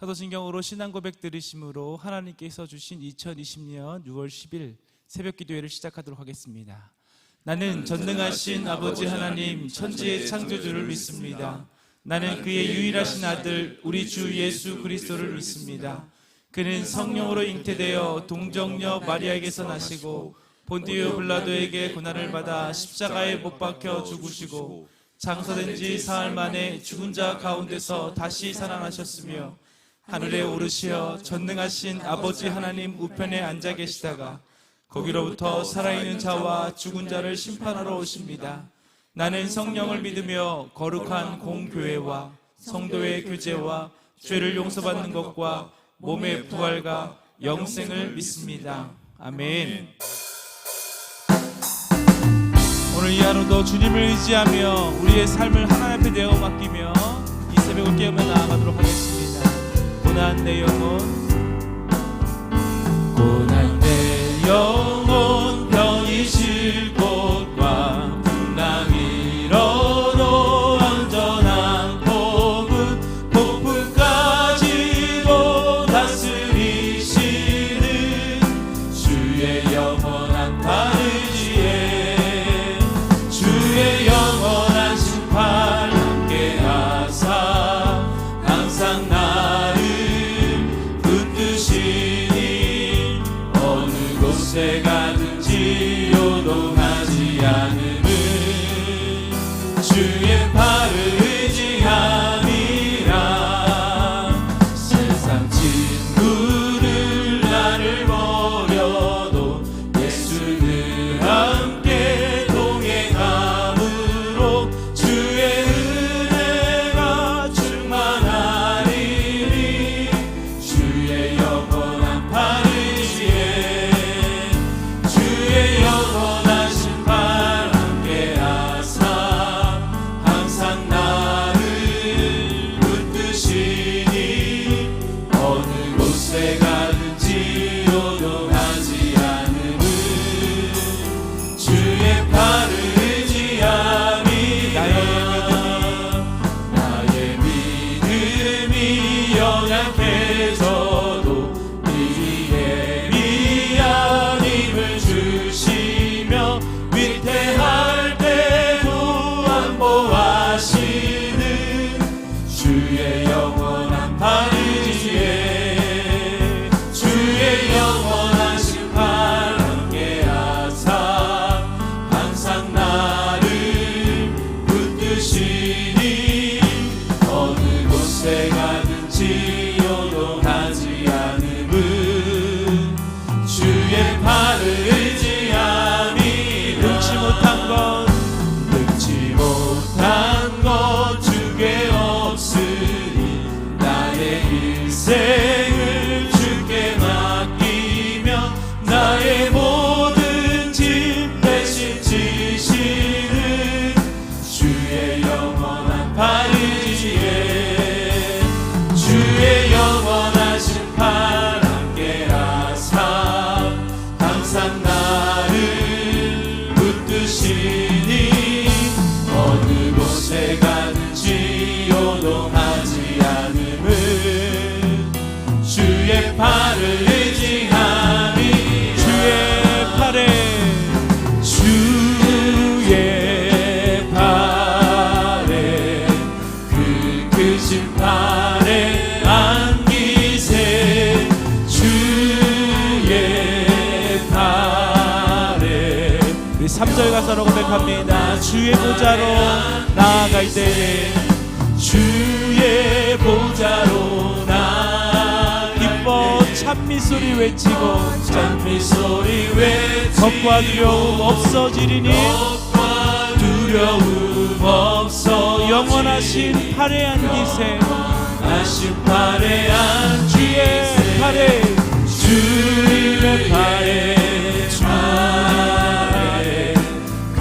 사도신경으로 신앙 고백 들으심으로 하나님께서 주신 2020년 6월 10일 새벽 기도회를 시작하도록 하겠습니다. 나는 전능하신 아버지 하나님 천지의 창조주를 믿습니다. 나는 그의 유일하신 아들 우리 주 예수 그리스도를 믿습니다. 그는 성령으로 잉태되어 동정녀 마리아에게서 나시고 본디오 빌라도에게 고난을 받아 십자가에 못 박혀 죽으시고 장사된 지 사흘 만에 죽은 자 가운데서 다시 살아나셨으며 하늘에 오르시어 전능하신 아버지 하나님 우편에 앉아 계시다가 거기로부터 살아있는 자와 죽은 자를 심판하러 오십니다. 나는 성령을 믿으며 거룩한 공교회와 성도의 교제와 죄를 용서받는 것과 몸의 부활과 영생을 믿습니다. 아멘. 오늘 이 하루도 주님을 의지하며 우리의 삶을 하나님 앞에 내어 맡기며 이 새벽을 깨우며 나아가도록 하겠습니다. 고난 내 영혼, 고난 내 영혼, 병이 실 곳과 풍랑 일어도 안전한 복은 폭풍까지도 다스리시는 주의 영원한 팔 의지에 주의 영원한 심판 함께 하사 항상 나를 붙드시니 어느 곳에 가든지 요동하지 않음은 주의 팔을 의지함이라. 세상 친구들 나를 버려도 예수는 함께 동행함으로 주의 은혜가 충만하리니 주의 영원한 팔 의지에 주의 영원한 심판 함께 하사 항상 나를 붙드시니 어느 곳에 가든지 요동하지 않음은 주의 팔을 의지함이라. 나의 믿음이 연약해져도 이에 미안 힘을 주시며 위태할 때도 안보하시는 주의 영원한 팔 의지에 주의 영원한 심판 함께 하사 항상 나를 붙드시니 어느 곳에 가든지 요동하지 않음은 주의 팔을 의지함이. 능치 못한 것 주께 없으니 나의 일생을 주께 맡기며 나의 모든 짐 대신 지시는 주의 영원한 팔 의지에 주의 영원한 심판 함께 하사 항상 나를 붙드시니 어느 곳에 가든지 요동하지 않음은 주의 팔을 의지함이. 주의 팔에 그 크신 팔에 안기세 주의 팔에. 우리 3절 가사로 고백합니다. 주의 보좌로 나아갈 때에 주의 보좌로 기뻐 찬미소리 외치고 찬미소리 외치고 겁과 두려움 없어지리니 두려움 없어. 영원하신 팔에 안기세 영원하신 팔에 안기세 주의 팔에 그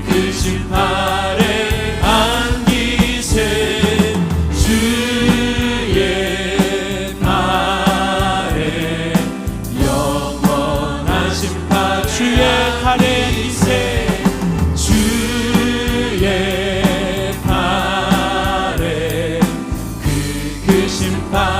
크신 팔에 안기세 주의 팔에 영원한 심판. 주의 팔에 안기세 주의 팔에 그 크신 팔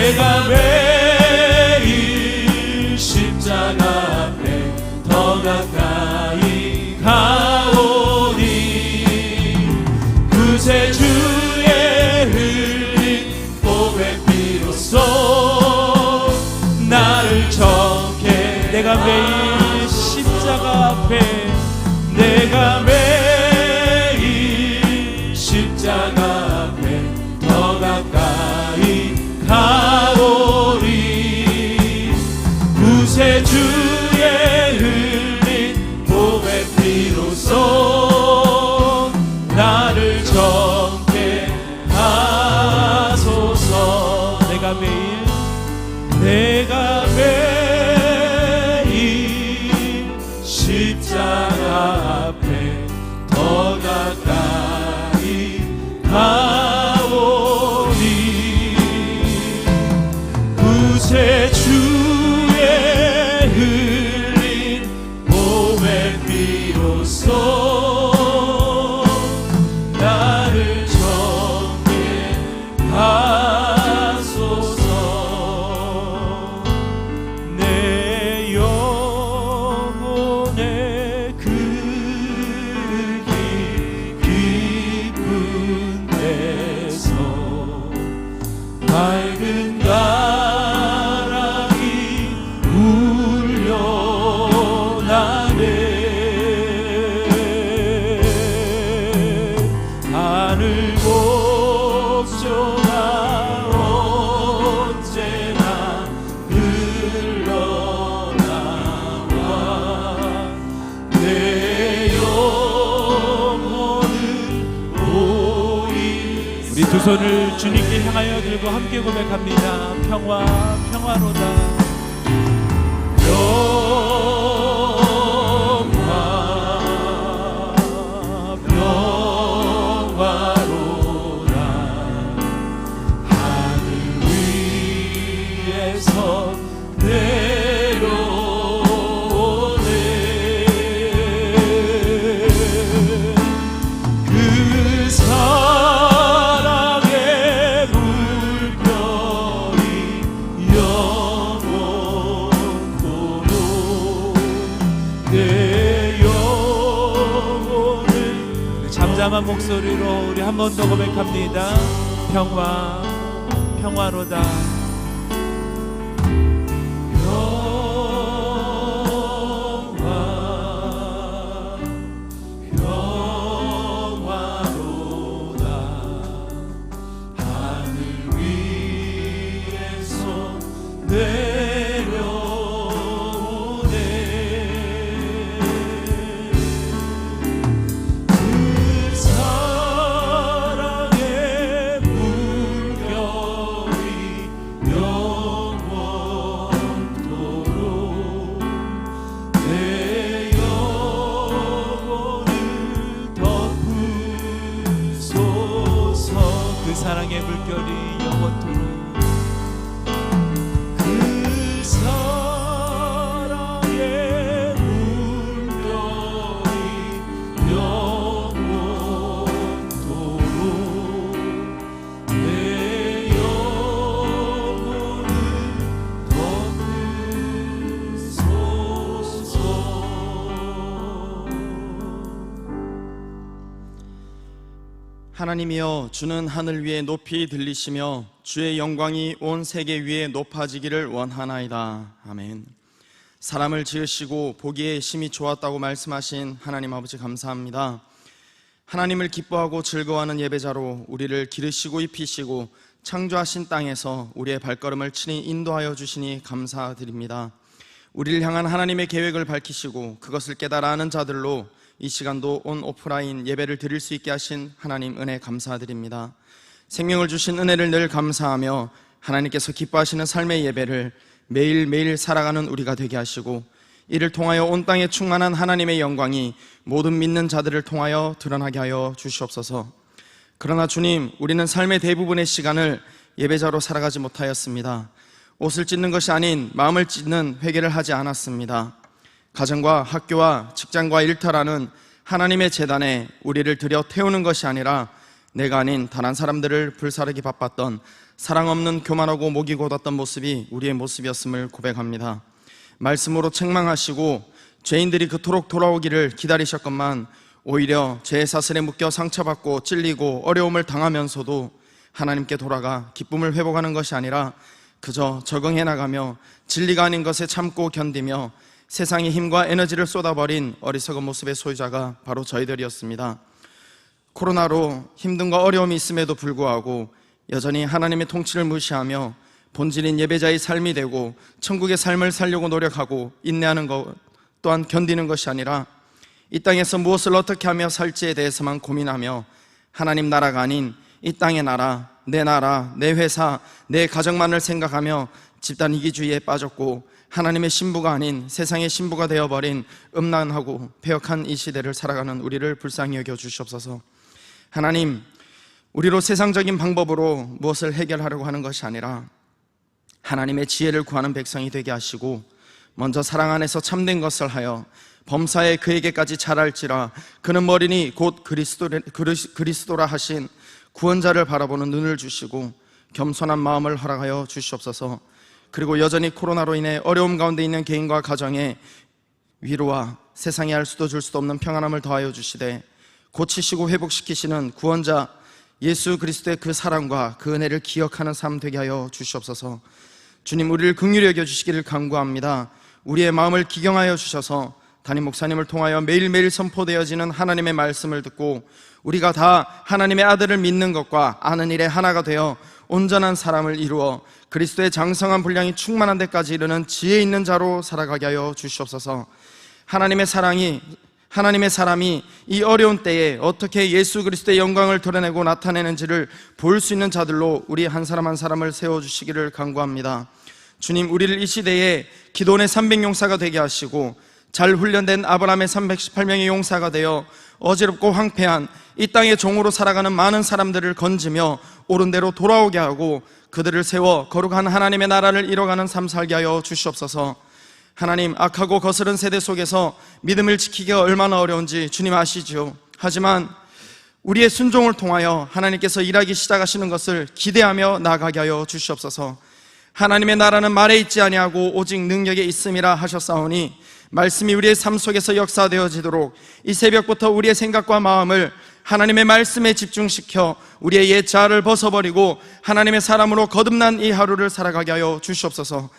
내가 매일 십자가 앞에 더 가까이 가오니 구세주의 흘린 보배 피로써 나를 정케 내가 매일 십자가 앞에 내가 매일 십자가 앞에 더 가까이 가오리 구세주의 흘린 보배 피로써 나를 정케 하소서 내가 매일 십자가 앞에 더 가까이 가오니 구세주의 흘린 보배 피로써 나를 정케 하소서 내 영혼의 그 깊은 데서 맑은 바람이 울려나네 하늘 목조가 언제나 흘러나와 내 영혼은 오이 우리 두 손을 주님께 향하여 들고 함께 고백합니다. 평화로다 평화로다 하늘 위에서 내려오네 그 사랑의 물결이 영원토록 내 영혼을 잠잠한 목소리로 우리 한 번 더 고백합니다. 평화로다 평화로다 하늘 위에서 내려오네 그 사랑의 물결이 영원토록 내 영혼을 덮으소서 그 사랑의 물결이 영원토록 그 사랑의 물결이 영원토록 내 영혼을 덮으소서 하나님이여 주는 하늘 위에 높이 들리시며 주의 영광이 온 세계 위에 높아지기를 원하나이다. 아멘. 사람을 지으시고 보기에 심히 좋았다고 말씀하신 하나님 아버지 감사합니다. 하나님을 기뻐하고 즐거워하는 예배자로 우리를 기르시고 입히시고 창조하신 땅에서 우리의 발걸음을 친히 인도하여 주시니 감사드립니다. 우리를 향한 하나님의 계획을 밝히시고 그것을 깨달아 아는 자들로 이 시간도 온 오프라인 예배를 드릴 수 있게 하신 하나님 은혜 감사드립니다. 생명을 주신 은혜를 늘 감사하며 하나님께서 기뻐하시는 삶의 예배를 매일매일 살아가는 우리가 되게 하시고 이를 통하여 온 땅에 충만한 하나님의 영광이 모든 믿는 자들을 통하여 드러나게 하여 주시옵소서. 그러나 주님, 우리는 삶의 대부분의 시간을 예배자로 살아가지 못하였습니다. 옷을 찢는 것이 아닌 마음을 찢는 회개를 하지 않았습니다. 가정과 학교와 직장과 일터라는 하나님의 제단에 우리를 들여 태우는 것이 아니라 내가 아닌 다른 사람들을 불사르기 바빴던 사랑 없는 교만하고 목이 곧았던 모습이 우리의 모습이었음을 고백합니다. 말씀으로 책망하시고 죄인들이 그토록 돌아오기를 기다리셨건만 오히려 죄의 사슬에 묶여 상처받고 찔리고 어려움을 당하면서도 하나님께 돌아가 기쁨을 회복하는 것이 아니라 그저 적응해 나가며 진리가 아닌 것에 참고 견디며 세상의 힘과 에너지를 쏟아버린 어리석은 모습의 소유자가 바로 저희들이었습니다. 코로나로 힘듦과 어려움이 있음에도 불구하고 여전히 하나님의 통치를 무시하며 본질인 예배자의 삶이 되고 천국의 삶을 살려고 노력하고 인내하는 것 또한 견디는 것이 아니라 이 땅에서 무엇을 어떻게 하며 살지에 대해서만 고민하며 하나님 나라가 아닌 이 땅의 나라, 내 회사, 내 가정만을 생각하며 집단 이기주의에 빠졌고 하나님의 신부가 아닌 세상의 신부가 되어버린 음란하고 배역한 이 시대를 살아가는 우리를 불쌍히 여겨 주시옵소서. 하나님, 우리로 세상적인 방법으로 무엇을 해결하려고 하는 것이 아니라 하나님의 지혜를 구하는 백성이 되게 하시고 먼저 사랑 안에서 참된 것을 하여 범사에 그에게까지 잘할지라 그는 머리니 곧 그리스도라 하신 구원자를 바라보는 눈을 주시고 겸손한 마음을 허락하여 주시옵소서. 그리고 여전히 코로나로 인해 어려움 가운데 있는 개인과 가정에 위로와 세상에 할 수도 줄 수도 없는 평안함을 더하여 주시되 고치시고 회복시키시는 구원자 예수 그리스도의 그 사랑과 그 은혜를 기억하는 삶 되게 하여 주시옵소서. 주님, 우리를 긍휼히 여겨주시기를 간구합니다. 우리의 마음을 기경하여 주셔서 담임 목사님을 통하여 매일매일 선포되어지는 하나님의 말씀을 듣고 우리가 다 하나님의 아들을 믿는 것과 아는 일에 하나가 되어 온전한 사람을 이루어 그리스도의 장성한 분량이 충만한 데까지 이르는 지혜 있는 자로 살아가게 하여 주시옵소서. 하나님의 사람이 이 어려운 때에 어떻게 예수 그리스도의 영광을 드러내고 나타내는지를 볼 수 있는 자들로 우리 한 사람 한 사람을 세워주시기를 간구합니다. 주님, 우리를 이 시대에 기도원의 300용사가 되게 하시고 잘 훈련된 아브라함의 318명의 용사가 되어 어지럽고 황폐한 이 땅의 종으로 살아가는 많은 사람들을 건지며 옳은 대로 돌아오게 하고 그들을 세워 거룩한 하나님의 나라를 이뤄가는 삶 살게 하여 주시옵소서. 하나님, 악하고 거스른 세대 속에서 믿음을 지키기가 얼마나 어려운지 주님 아시죠. 하지만 우리의 순종을 통하여 하나님께서 일하기 시작하시는 것을 기대하며 나아가게 하여 주시옵소서. 하나님의 나라는 말에 있지 아니하고 오직 능력에 있음이라 하셨사오니 말씀이 우리의 삶 속에서 역사되어지도록 이 새벽부터 우리의 생각과 마음을 하나님의 말씀에 집중시켜 우리의 옛 자아를 벗어버리고 하나님의 사람으로 거듭난 이 하루를 살아가게 하여 주시옵소서.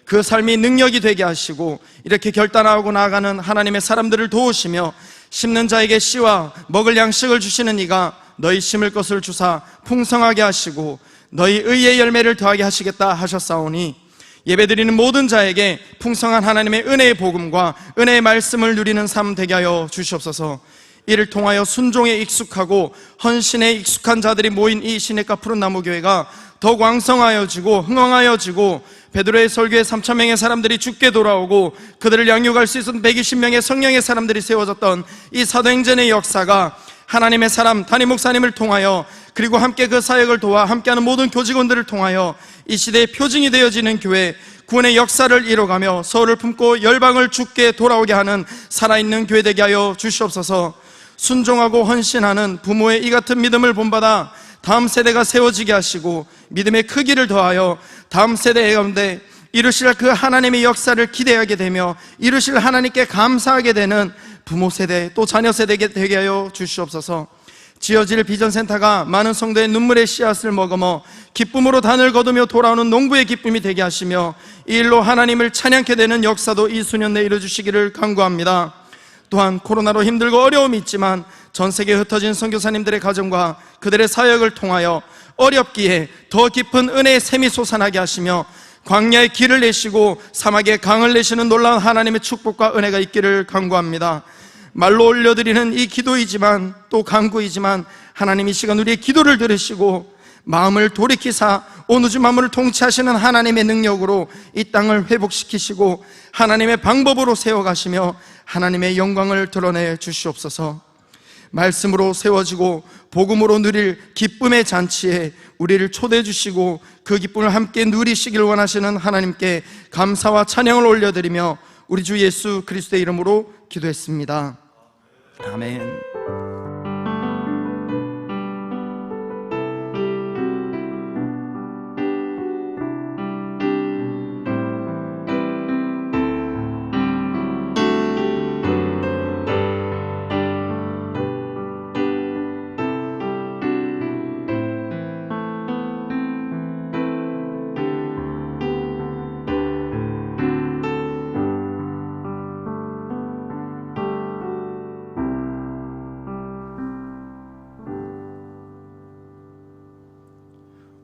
그 삶이 능력이 되게 하시고 이렇게 결단하고 나아가는 하나님의 사람들을 도우시며 심는 자에게 씨와 먹을 양식을 주시는 이가 너희 심을 것을 주사 풍성하게 하시고 너희 의의 열매를 더하게 하시겠다 하셨사오니 예배드리는 모든 자에게 풍성한 하나님의 은혜의 복음과 은혜의 말씀을 누리는 삶 되게 하여 주시옵소서. 이를 통하여 순종에 익숙하고 헌신에 익숙한 자들이 모인 이 시냇가 푸른 나무 교회가 더욱 왕성하여지고 흥왕하여지고 베드로의 설교에 3,000명의 사람들이 죽게 돌아오고 그들을 양육할 수 있었던 120명의 성령의 사람들이 세워졌던 이 사도행전의 역사가 하나님의 사람 담임 목사님을 통하여 그리고 함께 그 사역을 도와 함께하는 모든 교직원들을 통하여 이 시대의 표징이 되어지는 교회, 구원의 역사를 이뤄가며 서울을 품고 열방을 죽게 돌아오게 하는 살아있는 교회 되게 하여 주시옵소서. 순종하고 헌신하는 부모의 이 같은 믿음을 본받아 다음 세대가 세워지게 하시고 믿음의 크기를 더하여 다음 세대 가운데 이루실 그 하나님의 역사를 기대하게 되며 이루실 하나님께 감사하게 되는 부모 세대 또 자녀 세대가 되게 하여 주시옵소서. 지어질 비전센터가 많은 성도의 눈물의 씨앗을 머금어 기쁨으로 단을 거두며 돌아오는 농부의 기쁨이 되게 하시며 이 일로 하나님을 찬양케 되는 역사도 이 수년 내에 이루어주시기를 간구합니다. 또한 코로나로 힘들고 어려움이 있지만 전 세계에 흩어진 선교사님들의 가정과 그들의 사역을 통하여 어렵기에 더 깊은 은혜의 샘이 솟아나게 하시며 광야에 길을 내시고 사막에 강을 내시는 놀라운 하나님의 축복과 은혜가 있기를 간구합니다. 말로 올려드리는 이 기도이지만 또 간구이지만 하나님 이 시간 우리의 기도를 들으시고 마음을 돌이키사 온 우주 만물을 통치하시는 하나님의 능력으로 이 땅을 회복시키시고 하나님의 방법으로 세워가시며 하나님의 영광을 드러내 주시옵소서. 말씀으로 세워지고 복음으로 누릴 기쁨의 잔치에 우리를 초대해 주시고 그 기쁨을 함께 누리시길 원하시는 하나님께 감사와 찬양을 올려드리며 우리 주 예수 그리스도의 이름으로 기도했습니다. 아멘.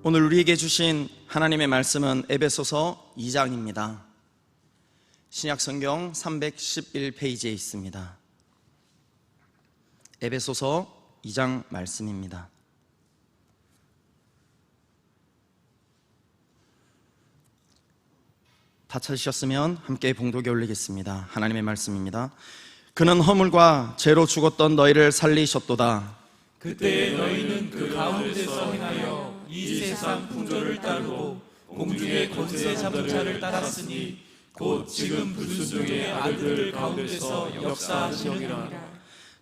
오늘 우리에게 주신 하나님의 말씀은 에베소서 2장입니다. 신약성경 311페이지에 있습니다. 에베소서 2장 말씀입니다. 다 찾으셨으면 함께 봉독에 올리겠습니다. 하나님의 말씀입니다. 그는 허물과 죄로 죽었던 너희를 살리셨도다. 그때 너희는 그 가운데서 행하여 이 세상 풍조를 따르고 공중의 권세 잡은 자를 따랐으니 곧 지금 불순종의 아들들 가운데서 역사하시느니라.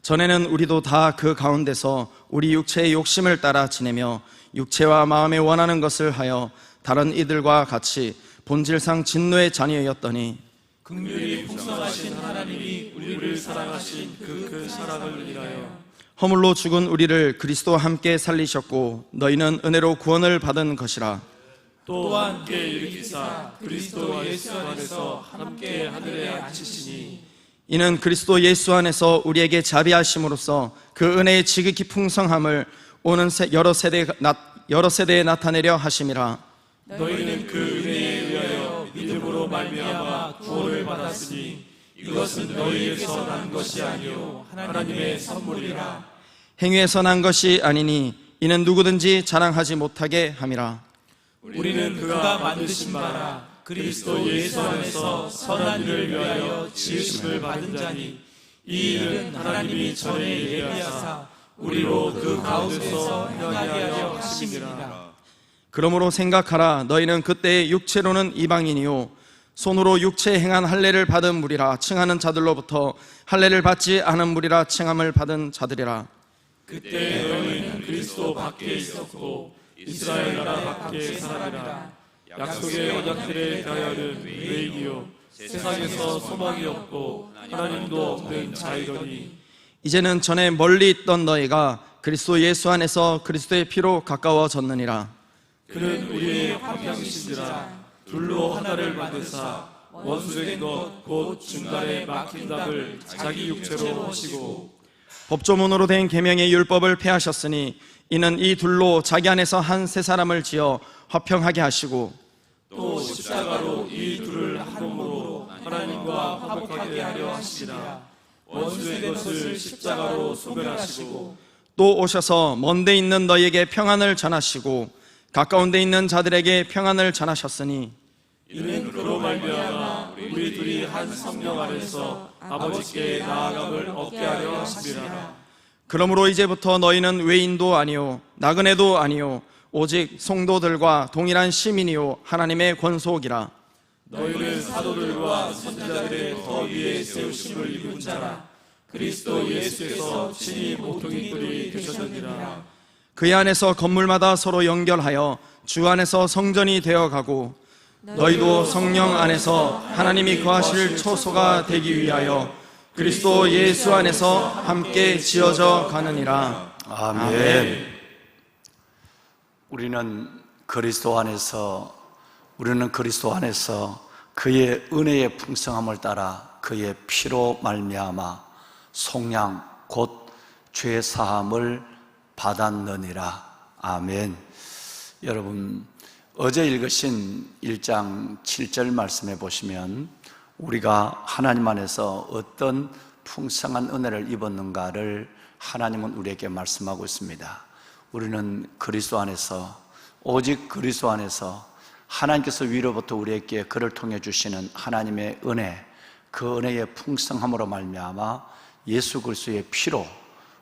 전에는 우리도 다 그 가운데서 우리 육체의 욕심을 따라 지내며 육체와 마음에 원하는 것을 하여 다른 이들과 같이 본질상 진노의 자녀였더니 긍휼이 풍성하신 하나님이 우리를 사랑하신 그 사랑을 인하여 허물로 죽은 우리를 그리스도와 함께 살리셨고 너희는 은혜로 구원을 받은 것이라. 또한 함께 일으키사 그리스도 예수 안에서 함께 하늘에 앉히시니 이는 그리스도 예수 안에서 우리에게 자비하심으로써 그 은혜의 지극히 풍성함을 오는 여러 세대에 나타내려 하심이라. 너희는 그 은혜에 의하여 믿음으로 말미암아 구원을 받았으니 이것은 너희에게서 난 것이 아니요 하나님의 선물이라. 행위에서 난 것이 아니니 이는 누구든지 자랑하지 못하게 함이라. 우리는 그가 만드신 바라 그리스도 예수 안에서 선한 일을 위하여 지으심을 받은 자니 이 일은 하나님이 전에 예비하사 우리로 그 가운데서 행하게 하려 하심이라. 그러므로 생각하라. 너희는 그때 육체로는 이방인이요 손으로 육체에 행한 할례를 받은 무리라 칭하는 자들로부터 할례를 받지 않은 무리라 칭함을 받은 자들이라. 그때 너희는 그리스도 밖에 있었고 이스라엘 나라 밖에 사람이라. 약속의 언약들에 대하여는 외인이요 세상에서 소망이 없고 하나님도 없는 자이더니 이제는 전에 멀리 있던 너희가 그리스도 예수 안에서 그리스도의 피로 가까워졌느니라. 그는 우리의 화평이신지라 둘로 하나를 만드사 원수된 것 곧 중간에 막힌 담을 자기 육체로 하시고 법조문으로 된 계명의 율법을 폐하셨으니 이는 이 둘로 자기 안에서 한 세 사람을 지어 화평하게 하시고 또 십자가로 이 둘을 한 몸으로 하나님과 화목하게 하려 하시니라. 원수의 것을 십자가로 소멸하시고 또 오셔서 먼데 있는 너희에게 평안을 전하시고 가까운 데 있는 자들에게 평안을 전하셨으니 이는 그로 말미암아 우리 둘이 한 성령 안에서 아버지께 나아감을 얻게 하려 하심이라. 그러므로 이제부터 너희는 외인도 아니요 나그네도 아니요 오직 성도들과 동일한 시민이요 하나님의 권속이라. 너희는 사도들과 선지자들의 더 위에 세우심을 입은 자라. 그리스도 예수에서 친히 모퉁이돌이 되셨느니라. 그의 안에서 건물마다 서로 연결하여 주 안에서 성전이 되어가고 너희도 성령 안에서 하나님이 거하실 초소가 되기 위하여 그리스도 예수 안에서 함께 지어져 가느니라. 아멘. 우리는 그리스도 안에서 그의 은혜의 풍성함을 따라 그의 피로 말미암아 속량 곧 죄 사함을 받았느니라. 아멘. 여러분, 어제 읽으신 1장 7절 말씀해 보시면 우리가 하나님 안에서 어떤 풍성한 은혜를 입었는가를 하나님은 우리에게 말씀하고 있습니다. 우리는 그리스도 안에서, 오직 그리스도 안에서 하나님께서 위로부터 우리에게 그를 통해 주시는 하나님의 은혜, 그 은혜의 풍성함으로 말미암아 예수 그리스도의 피로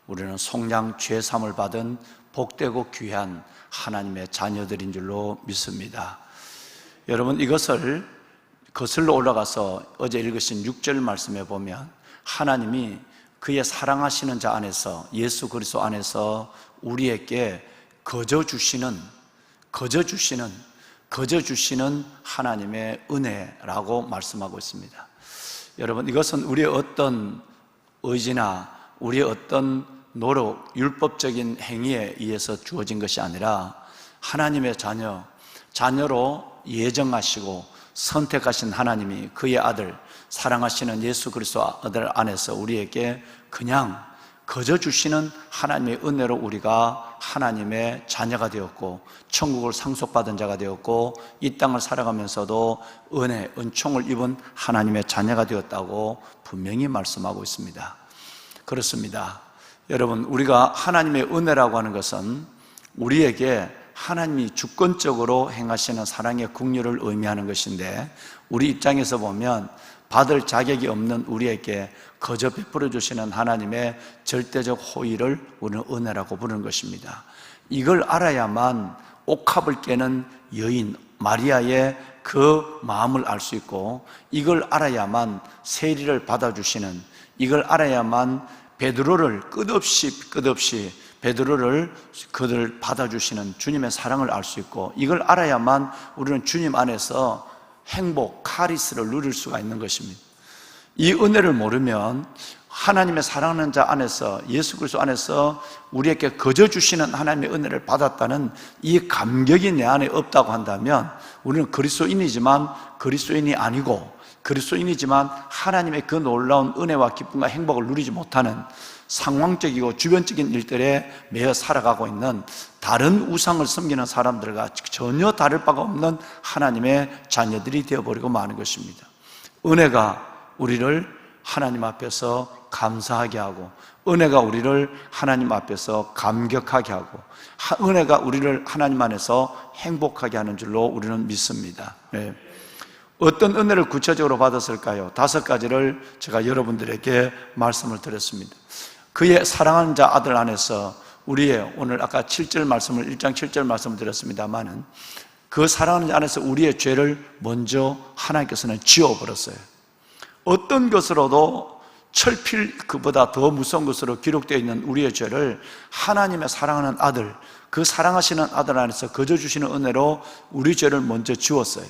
우리는 속량 죄 사함을 받은 복되고 귀한 하나님의 자녀들인 줄로 믿습니다. 여러분, 이것을 거슬러 올라가서 어제 읽으신 6절 말씀에 보면 하나님이 그의 사랑하시는 자 안에서, 예수 그리스도 안에서 우리에게 거저 주시는 하나님의 은혜라고 말씀하고 있습니다. 여러분, 이것은 우리의 어떤 의지나 우리의 어떤 노력, 율법적인 행위에 의해서 주어진 것이 아니라 하나님의 자녀로 예정하시고 선택하신 하나님이 그의 아들, 사랑하시는 예수 그리스도 아들 안에서 우리에게 그냥 거저 주시는 하나님의 은혜로 우리가 하나님의 자녀가 되었고 천국을 상속받은 자가 되었고 이 땅을 살아가면서도 은혜, 은총을 입은 하나님의 자녀가 되었다고 분명히 말씀하고 있습니다. 그렇습니다. 여러분, 우리가 하나님의 은혜라고 하는 것은 우리에게 하나님이 주권적으로 행하시는 사랑의 긍휼을 의미하는 것인데, 우리 입장에서 보면 받을 자격이 없는 우리에게 거저 베풀어 주시는 하나님의 절대적 호의를 우리는 은혜라고 부르는 것입니다. 이걸 알아야만 옥합을 깨는 여인 마리아의 그 마음을 알 수 있고, 이걸 알아야만 세리를 받아주시는, 이걸 알아야만 베드로를 끝없이 베드로를 그들 받아주시는 주님의 사랑을 알 수 있고, 이걸 알아야만 우리는 주님 안에서 행복, 카리스를 누릴 수가 있는 것입니다. 이 은혜를 모르면 하나님의 사랑하는 자 안에서, 예수 그리스도 안에서 우리에게 거저 주시는 하나님의 은혜를 받았다는 이 감격이 내 안에 없다고 한다면 우리는 그리스도인이지만 그리스도인이 아니고, 그리스도인이지만 하나님의 그 놀라운 은혜와 기쁨과 행복을 누리지 못하는 상황적이고 주변적인 일들에 매여 살아가고 있는 다른 우상을 섬기는 사람들과 전혀 다를 바가 없는 하나님의 자녀들이 되어버리고 마는 것입니다. 은혜가 우리를 하나님 앞에서 감사하게 하고, 은혜가 우리를 하나님 앞에서 감격하게 하고, 은혜가 우리를 하나님 안에서 행복하게 하는 줄로 우리는 믿습니다. 네. 어떤 은혜를 구체적으로 받았을까요? 5가지를 제가 여러분들에게 말씀을 드렸습니다. 그의 사랑하는 자 아들 안에서 우리의, 오늘 아까 7절 말씀을 1장 7절 말씀을 드렸습니다만은, 그 사랑하는 자 안에서 우리의 죄를 먼저 하나님께서는 지워버렸어요. 어떤 것으로도 철필 그보다 더 무서운 것으로 기록되어 있는 우리의 죄를 하나님의 사랑하는 아들, 그 사랑하시는 아들 안에서 거저 주시는 은혜로 우리 죄를 먼저 지웠어요.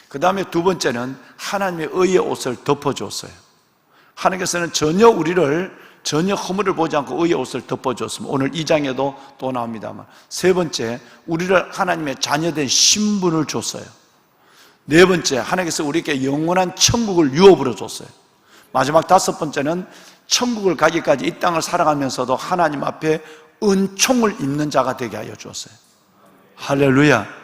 그 다음에 두 번째는 하나님의 의의 옷을 덮어주었어요. 하나님께서는 전혀 허물을 보지 않고 의의 옷을 덮어줬습니다. 오늘 2장에도 또 나옵니다만, 세 번째, 우리를 하나님의 자녀된 신분을 줬어요. 네 번째, 하나님께서 우리에게 영원한 천국을 유업으로 줬어요. 마지막 5번째는 천국을 가기까지 이 땅을 살아가면서도 하나님 앞에 은총을 입는 자가 되게 하여 주었어요. 할렐루야.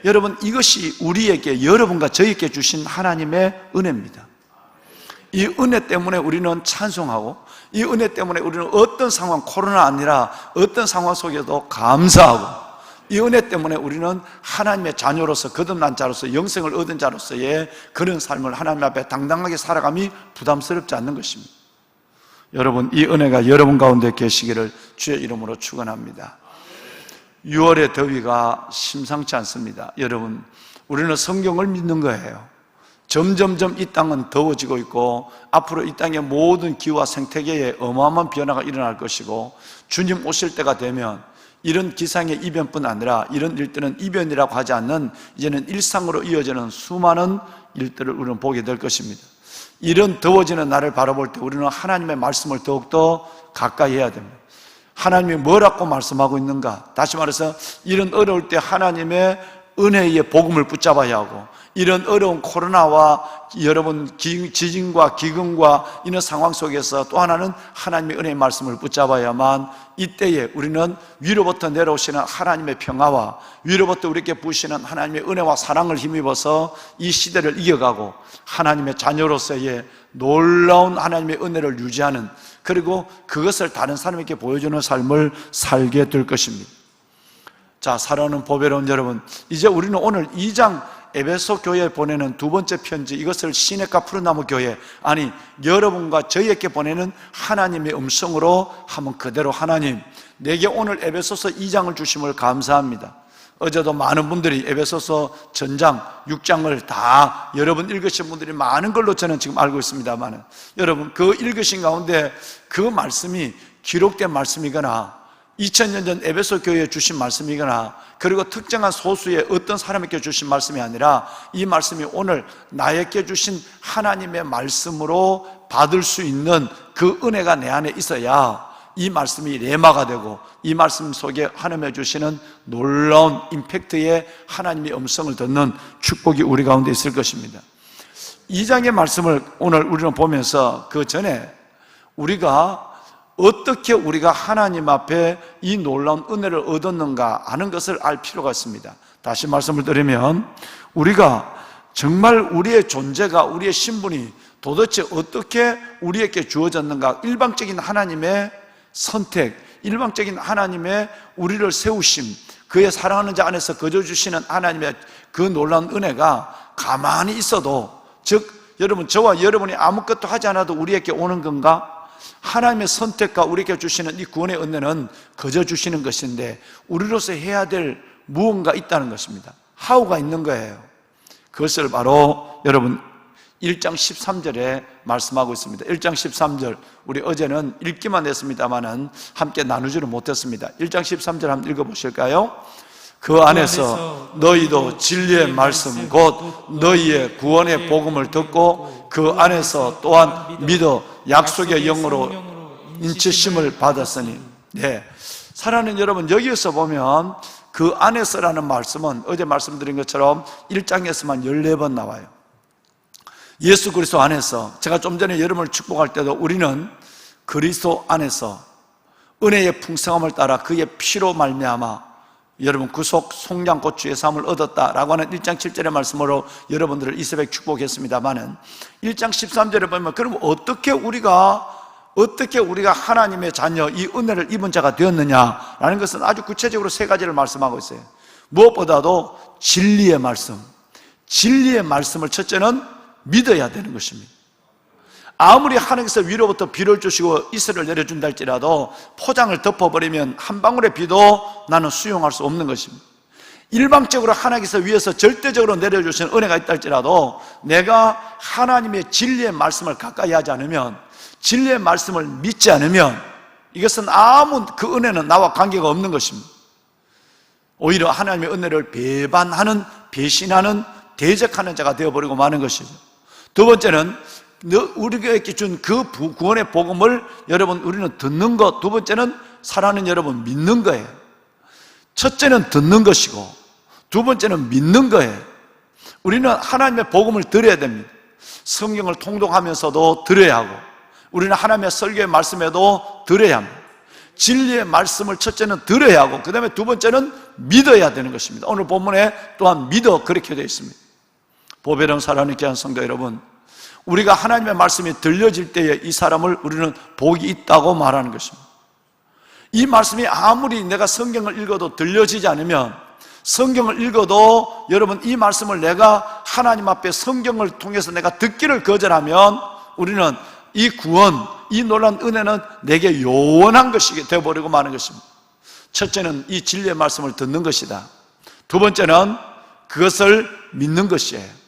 여러분, 이것이 우리에게, 여러분과 저에게 주신 하나님의 은혜입니다. 이 은혜 때문에 우리는 찬송하고, 이 은혜 때문에 우리는 어떤 상황, 코로나 아니라 어떤 상황 속에도 감사하고, 이 은혜 때문에 우리는 하나님의 자녀로서, 거듭난 자로서, 영생을 얻은 자로서의 그런 삶을 하나님 앞에 당당하게 살아감이 부담스럽지 않는 것입니다. 여러분, 이 은혜가 여러분 가운데 계시기를 주의 이름으로 축원합니다. 6월의 더위가 심상치 않습니다. 여러분, 우리는 성경을 믿는 거예요. 점점점 이 땅은 더워지고 있고, 앞으로 이 땅의 모든 기후와 생태계에 어마어마한 변화가 일어날 것이고, 주님 오실 때가 되면 이런 기상의 이변뿐 아니라 이런 일들은 이변이라고 하지 않는, 이제는 일상으로 이어지는 수많은 일들을 우리는 보게 될 것입니다. 이런 더워지는 날을 바라볼 때 우리는 하나님의 말씀을 더욱더 가까이 해야 됩니다. 하나님이 뭐라고 말씀하고 있는가? 다시 말해서 이런 어려울 때 하나님의 은혜의 복음을 붙잡아야 하고, 이런 어려운 코로나와 여러분 지진과 기근과 이런 상황 속에서 또 하나는 하나님의 은혜의 말씀을 붙잡아야만 이때에 우리는 위로부터 내려오시는 하나님의 평화와 위로부터 우리에게 부으시는 하나님의 은혜와 사랑을 힘입어서 이 시대를 이겨가고 하나님의 자녀로서의 놀라운 하나님의 은혜를 유지하는, 그리고 그것을 다른 사람에게 보여주는 삶을 살게 될 것입니다. 자, 사랑하는 보배로운 여러분, 이제 우리는 오늘 2장 에베소 교회에 보내는 두 번째 편지, 이것을 시냇가 푸른나무 교회, 아니 여러분과 저희에게 보내는 하나님의 음성으로 한번 그대로, 하나님 내게 오늘 에베소서 2장을 주심을 감사합니다. 어제도 많은 분들이 에베소서 전장 6장을 다 여러분 읽으신 분들이 많은 걸로 저는 지금 알고 있습니다만, 여러분 그 읽으신 가운데 그 말씀이 기록된 말씀이거나 2000년 전 에베소 교회에 주신 말씀이거나, 그리고 특정한 소수의 어떤 사람에게 주신 말씀이 아니라 이 말씀이 오늘 나에게 주신 하나님의 말씀으로 받을 수 있는 그 은혜가 내 안에 있어야 이 말씀이 레마가 되고, 이 말씀 속에 하나님이 주시는 놀라운 임팩트의 하나님의 음성을 듣는 축복이 우리 가운데 있을 것입니다. 2장의 말씀을 오늘 우리는 보면서 그 전에 우리가 어떻게 우리가 하나님 앞에 이 놀라운 은혜를 얻었는가 하는 것을 알 필요가 있습니다. 다시 말씀을 드리면 우리가 정말 우리의 존재가, 우리의 신분이 도대체 어떻게 우리에게 주어졌는가, 일방적인 하나님의 선택, 일방적인 하나님의 우리를 세우심, 그의 사랑하는 자 안에서 거저 주시는 하나님의 그 놀라운 은혜가 가만히 있어도, 즉 여러분, 저와 여러분이 아무것도 하지 않아도 우리에게 오는 건가? 하나님의 선택과 우리에게 주시는 이 구원의 은혜는 거저 주시는 것인데 우리로서 해야 될 무언가 있다는 것입니다. 하우가 있는 거예요. 그것을 바로 여러분 1장 13절에 말씀하고 있습니다. 1장 13절, 우리 어제는 읽기만 했습니다마는 함께 나누지를 못했습니다. 1장 13절 한번 읽어보실까요? 그 안에서 너희도 진리의 말씀 곧 너희의 구원의 복음을 듣고 그 안에서 또한 믿어 약속의 영으로 인치심을 받았으니. 네, 사랑하는 여러분, 여기에서 보면 그 안에서라는 말씀은 어제 말씀드린 것처럼 1장에서만 14번 나와요. 예수 그리스도 안에서, 제가 좀 전에 여러분을 축복할 때도 우리는 그리스도 안에서 은혜의 풍성함을 따라 그의 피로 말미암아 여러분 구속 속량곧 주의 삶을 얻었다라고 하는 1장 7절의 말씀으로 여러분들을 이 새벽 축복했습니다마는 1장 13절에 보면 그럼 어떻게 우리가 하나님의 자녀, 이 은혜를 입은 자가 되었느냐라는 것은 아주 구체적으로 세 가지를 말씀하고 있어요. 무엇보다도 진리의 말씀, 진리의 말씀을 첫째는 믿어야 되는 것입니다. 아무리 하나님께서 위로부터 비를 주시고 이슬을 내려준다 할지라도 포장을 덮어버리면 한 방울의 비도 나는 수용할 수 없는 것입니다. 일방적으로 하나님께서 위에서 절대적으로 내려주시는 은혜가 있다 할지라도 내가 하나님의 진리의 말씀을 가까이 하지 않으면, 진리의 말씀을 믿지 않으면 이것은 아무 그 은혜는 나와 관계가 없는 것입니다. 오히려 하나님의 은혜를 배반하는, 배신하는, 대적하는 자가 되어버리고 마는 것이죠. 두 번째는 우리에게 준 그 구원의 복음을 여러분 우리는 듣는 것, 두 번째는 사랑하는 여러분 믿는 거예요. 첫째는 듣는 것이고 두 번째는 믿는 거예요. 우리는 하나님의 복음을 들어야 됩니다. 성경을 통독하면서도 들어야 하고 우리는 하나님의 설교의 말씀에도 들어야 합니다. 진리의 말씀을 첫째는 들어야 하고 그 다음에 두 번째는 믿어야 되는 것입니다. 오늘 본문에 또한 믿어 그렇게 되어 있습니다. 보배로운 사랑하는 귀한 성도 여러분, 우리가 하나님의 말씀이 들려질 때에 이 사람을 우리는 복이 있다고 말하는 것입니다. 이 말씀이 아무리 내가 성경을 읽어도 들려지지 않으면, 성경을 읽어도 여러분 이 말씀을 내가 하나님 앞에 성경을 통해서 내가 듣기를 거절하면 우리는 이 구원, 이 놀라운 은혜는 내게 요원한 것이 되어버리고 마는 것입니다. 첫째는 이 진리의 말씀을 듣는 것이다. 두 번째는 그것을 믿는 것이에요.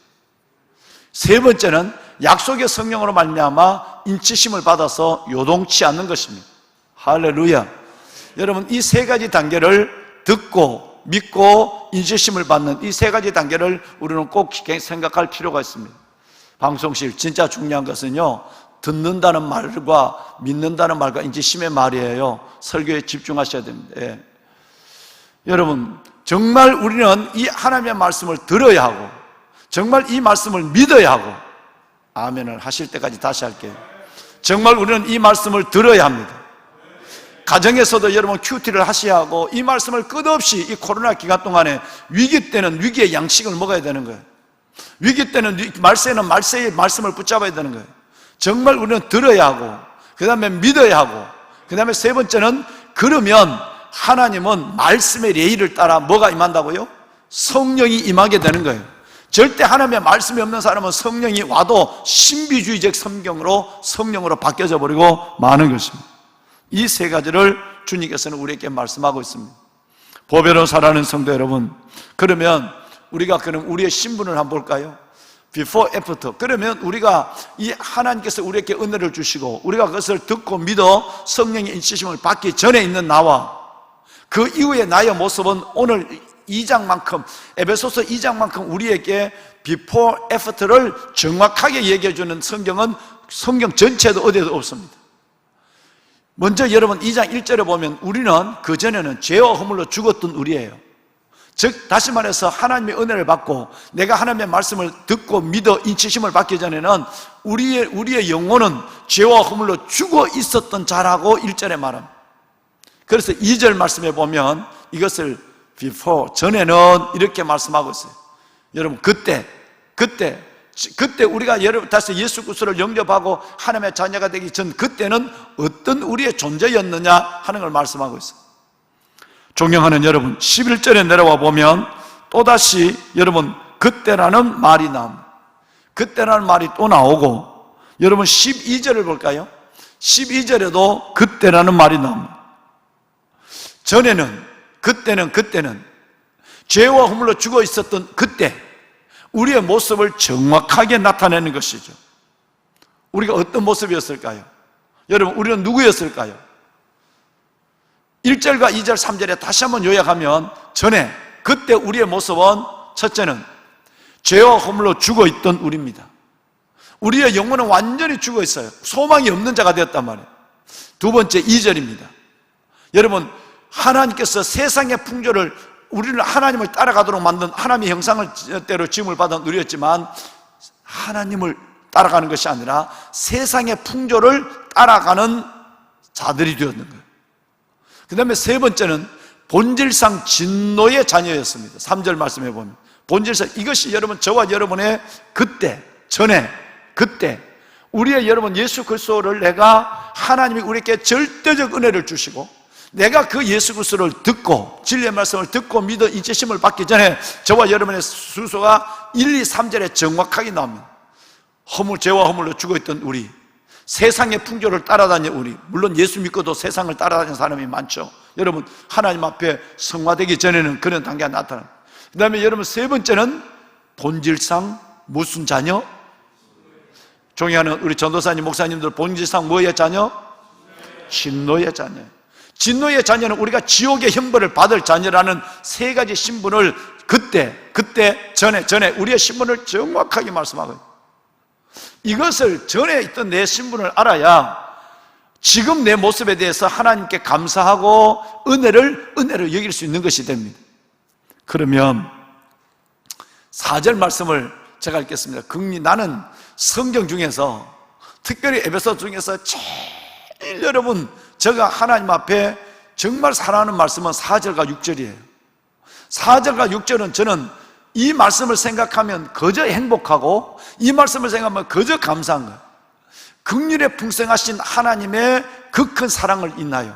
세 번째는 약속의 성령으로 말미암아 인치심을 받아서 요동치 않는 것입니다. 할렐루야. 여러분 이 세 가지 단계를 듣고 믿고 인치심을 받는 이 세 가지 단계를 우리는 꼭 생각할 필요가 있습니다. 방송실 진짜 중요한 것은요, 듣는다는 말과 믿는다는 말과 인치심의 말이에요. 설교에 집중하셔야 됩니다. 예. 여러분 정말 우리는 이 하나님의 말씀을 들어야 하고 정말 이 말씀을 믿어야 하고, 아멘을 하실 때까지 다시 할게요. 정말 우리는 이 말씀을 들어야 합니다. 가정에서도 여러분 큐티를 하셔야 하고 이 말씀을 끝없이 이 코로나 기간 동안에 위기 때는 위기의 양식을 먹어야 되는 거예요. 위기 때는 말세는 말세의 말씀을 붙잡아야 되는 거예요. 정말 우리는 들어야 하고 그 다음에 믿어야 하고 그 다음에 세 번째는 그러면 하나님은 말씀의 레일을 따라 뭐가 임한다고요? 성령이 임하게 되는 거예요. 절대 하나님의 말씀이 없는 사람은 성령이 와도 신비주의적 성령으로 바뀌어져 버리고 마는 것입니다. 이 세 가지를 주님께서는 우리에게 말씀하고 있습니다. 보배로 살아가는 성도 여러분, 그러면 우리가 그럼 우리의 신분을 한번 볼까요? Before, after. 그러면 우리가 이 하나님께서 우리에게 은혜를 주시고 우리가 그것을 듣고 믿어 성령의 인치심을 받기 전에 있는 나와 그 이후의 나의 모습은 오늘 2장만큼, 에베소서 2장만큼 우리에게 before, after를 정확하게 얘기해 주는 성경은 성경 전체에도 어디에도 없습니다. 먼저 여러분 2장 1절에 보면 우리는 그전에는 죄와 허물로 죽었던 우리예요. 즉 다시 말해서 하나님의 은혜를 받고 내가 하나님의 말씀을 듣고 믿어 인치심을 받기 전에는 우리의 영혼은 죄와 허물로 죽어 있었던 자라고 1절에 말합니다. 그래서 2절 말씀에 보면 이것을 before, 전에는 이렇게 말씀하고 있어요. 여러분 그때 우리가 다시 예수 그리스도를 영접하고 하나님의 자녀가 되기 전 그때는 어떤 우리의 존재였느냐 하는 걸 말씀하고 있어요. 존경하는 여러분, 11절에 내려와 보면 또다시 여러분 그때라는 말이 나옵니다. 그때라는 말이 또 나오고, 여러분 12절을 볼까요? 12절에도 그때라는 말이 나옵니다. 전에는, 그때는 죄와 허물로 죽어 있었던 그때 우리의 모습을 정확하게 나타내는 것이죠. 우리가 어떤 모습이었을까요? 여러분 우리는 누구였을까요? 1절과 2절, 3절에 다시 한번 요약하면, 전에 그때 우리의 모습은 첫째는 죄와 허물로 죽어 있던 우리입니다. 우리의 영혼은 완전히 죽어 있어요. 소망이 없는 자가 되었단 말이에요. 두 번째 2절입니다. 여러분 하나님께서 세상의 풍조를, 우리는 하나님을 따라가도록 만든 하나님의 형상대로 지음을 받은 우리였지만 하나님을 따라가는 것이 아니라 세상의 풍조를 따라가는 자들이 되었는 거예요. 그 다음에 세 번째는 본질상 진노의 자녀였습니다. 3절 말씀해 보면 본질상, 이것이 여러분 저와 여러분의 그때, 전에, 그때 우리의 여러분 예수 그리스도를 내가 하나님이 우리에게 절대적 은혜를 주시고 내가 그 예수 그리스도를 듣고 진리의 말씀을 듣고 믿어 인치심을 받기 전에 저와 여러분의 순서가 1, 2, 3절에 정확하게 나옵니다. 죄와 허물로 죽어있던 우리, 세상의 풍조를 따라다니는 우리, 물론 예수 믿고도 세상을 따라다니는 사람이 많죠. 여러분 하나님 앞에 성화되기 전에는 그런 단계가 나타납니다. 그 다음에 여러분 세 번째는 본질상 무슨 자녀? 존경하는 우리 전도사님, 목사님들, 본질상 뭐의 자녀? 진노의 자녀. 진노의 자녀는 우리가 지옥의 형벌을 받을 자녀라는 세 가지 신분을 그때, 전에 우리의 신분을 정확하게 말씀하고 있어요. 이것을 전에 있던 내 신분을 알아야 지금 내 모습에 대해서 하나님께 감사하고 은혜를 여길 수 있는 것이 됩니다. 그러면 4절 말씀을 제가 읽겠습니다. 나는 성경 중에서, 특별히 에베소 중에서 제일 여러분 제가 하나님 앞에 정말 사랑하는 말씀은 4절과 6절이에요. 4절과 6절은 저는 이 말씀을 생각하면 그저 행복하고 이 말씀을 생각하면 그저 감사한 거예요. 긍휼에 풍성하신 하나님의 그 큰 사랑을 인하여.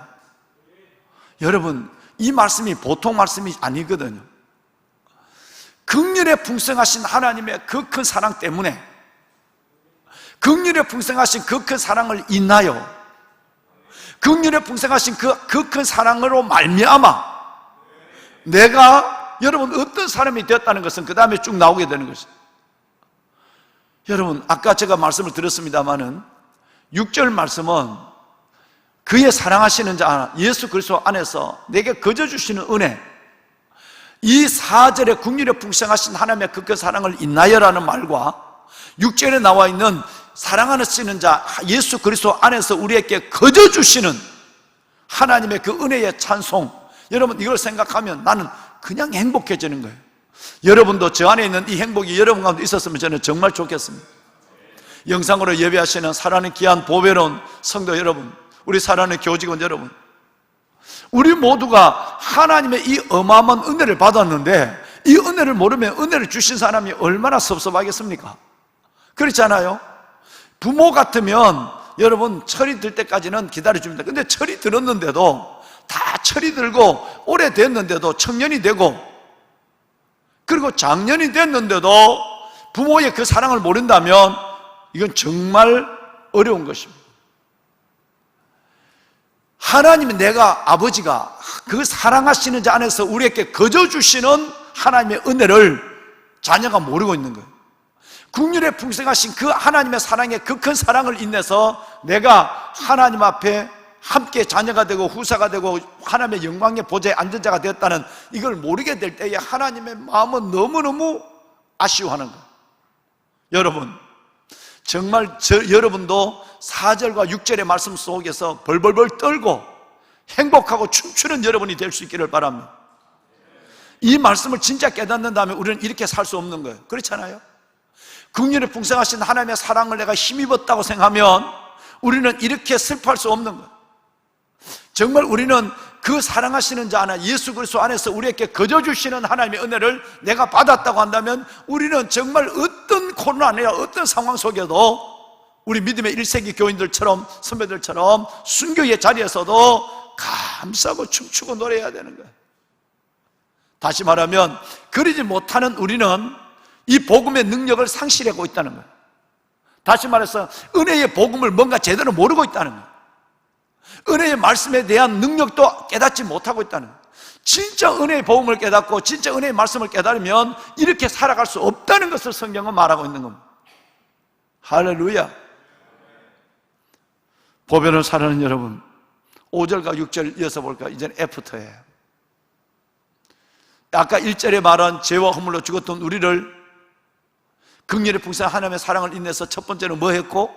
여러분 이 말씀이 보통 말씀이 아니거든요. 긍휼에 풍성하신 하나님의 그 큰 사랑 때문에, 긍휼에 풍성하신 그 큰 사랑을 인하여, 긍휼에 풍성하신 그 큰 사랑으로 말미암아 내가 여러분 어떤 사람이 되었다는 것은 그 다음에 쭉 나오게 되는 것이죠. 여러분 아까 제가 말씀을 드렸습니다마는 6절 말씀은 그의 사랑하시는 자 예수 그리스도 안에서 내게 거저 주시는 은혜, 이 4절에 긍휼에 풍성하신 하나님의 그 사랑을 인하여라는 말과 6절에 나와 있는 사랑하시는 자 예수 그리스도 안에서 우리에게 거저 주시는 하나님의 그 은혜의 찬송, 여러분 이걸 생각하면 나는 그냥 행복해지는 거예요. 여러분도 저 안에 있는 이 행복이 여러분 가운데 있었으면 저는 정말 좋겠습니다. 영상으로 예배하시는 사랑하는 귀한 보배로운 성도 여러분, 우리 사랑하는 교직원 여러분, 우리 모두가 하나님의 이 어마어마한 은혜를 받았는데 이 은혜를 모르면 은혜를 주신 사람이 얼마나 섭섭하겠습니까? 그렇지 않아요? 부모 같으면 여러분 철이 들 때까지는 기다려줍니다. 근데 철이 들었는데도, 다 철이 들고 오래됐는데도, 청년이 되고 그리고 장년이 됐는데도 부모의 그 사랑을 모른다면 이건 정말 어려운 것입니다. 하나님은 내가 아버지가 그 사랑하시는 자 안에서 우리에게 거저 주시는 하나님의 은혜를 자녀가 모르고 있는 거예요. 긍휼에 풍성하신 그 하나님의 사랑의 그 큰 사랑을 인해서 내가 하나님 앞에 함께 자녀가 되고 후사가 되고 하나님의 영광의 보좌에 앉은 자가 되었다는 이걸 모르게 될 때에 하나님의 마음은 너무너무 아쉬워하는 거예요. 여러분 정말 여러분도 4절과 6절의 말씀 속에서 벌벌벌 떨고 행복하고 춤추는 여러분이 될 수 있기를 바랍니다. 이 말씀을 진짜 깨닫는다면 우리는 이렇게 살 수 없는 거예요. 그렇잖아요? 긍휼에 풍성하신 하나님의 사랑을 내가 힘입었다고 생각하면 우리는 이렇게 슬퍼할 수 없는 거예요. 정말 우리는 그 사랑하시는 자 하나 예수 그리스도 안에서 우리에게 거저 주시는 하나님의 은혜를 내가 받았다고 한다면 우리는 정말 어떤 코로나 아니라 어떤 상황 속에도 우리 믿음의 1세기 교인들처럼 선배들처럼 순교의 자리에서도 감사하고 춤추고 노래해야 되는 거예요. 다시 말하면 그러지 못하는 우리는 이 복음의 능력을 상실하고 있다는 거예요. 다시 말해서 은혜의 복음을 뭔가 제대로 모르고 있다는 거예요. 은혜의 말씀에 대한 능력도 깨닫지 못하고 있다는 거예요. 진짜 은혜의 복음을 깨닫고 진짜 은혜의 말씀을 깨달으면 이렇게 살아갈 수 없다는 것을 성경은 말하고 있는 겁니다. 할렐루야. 보배를 사랑하는 여러분, 5절과 6절 이어서 볼까? 이제는 애프터예요. 아까 1절에 말한 죄와 허물로 죽었던 우리를 긍휼의 풍성한 하나님의 사랑을 인해서 첫 번째는 뭐 했고?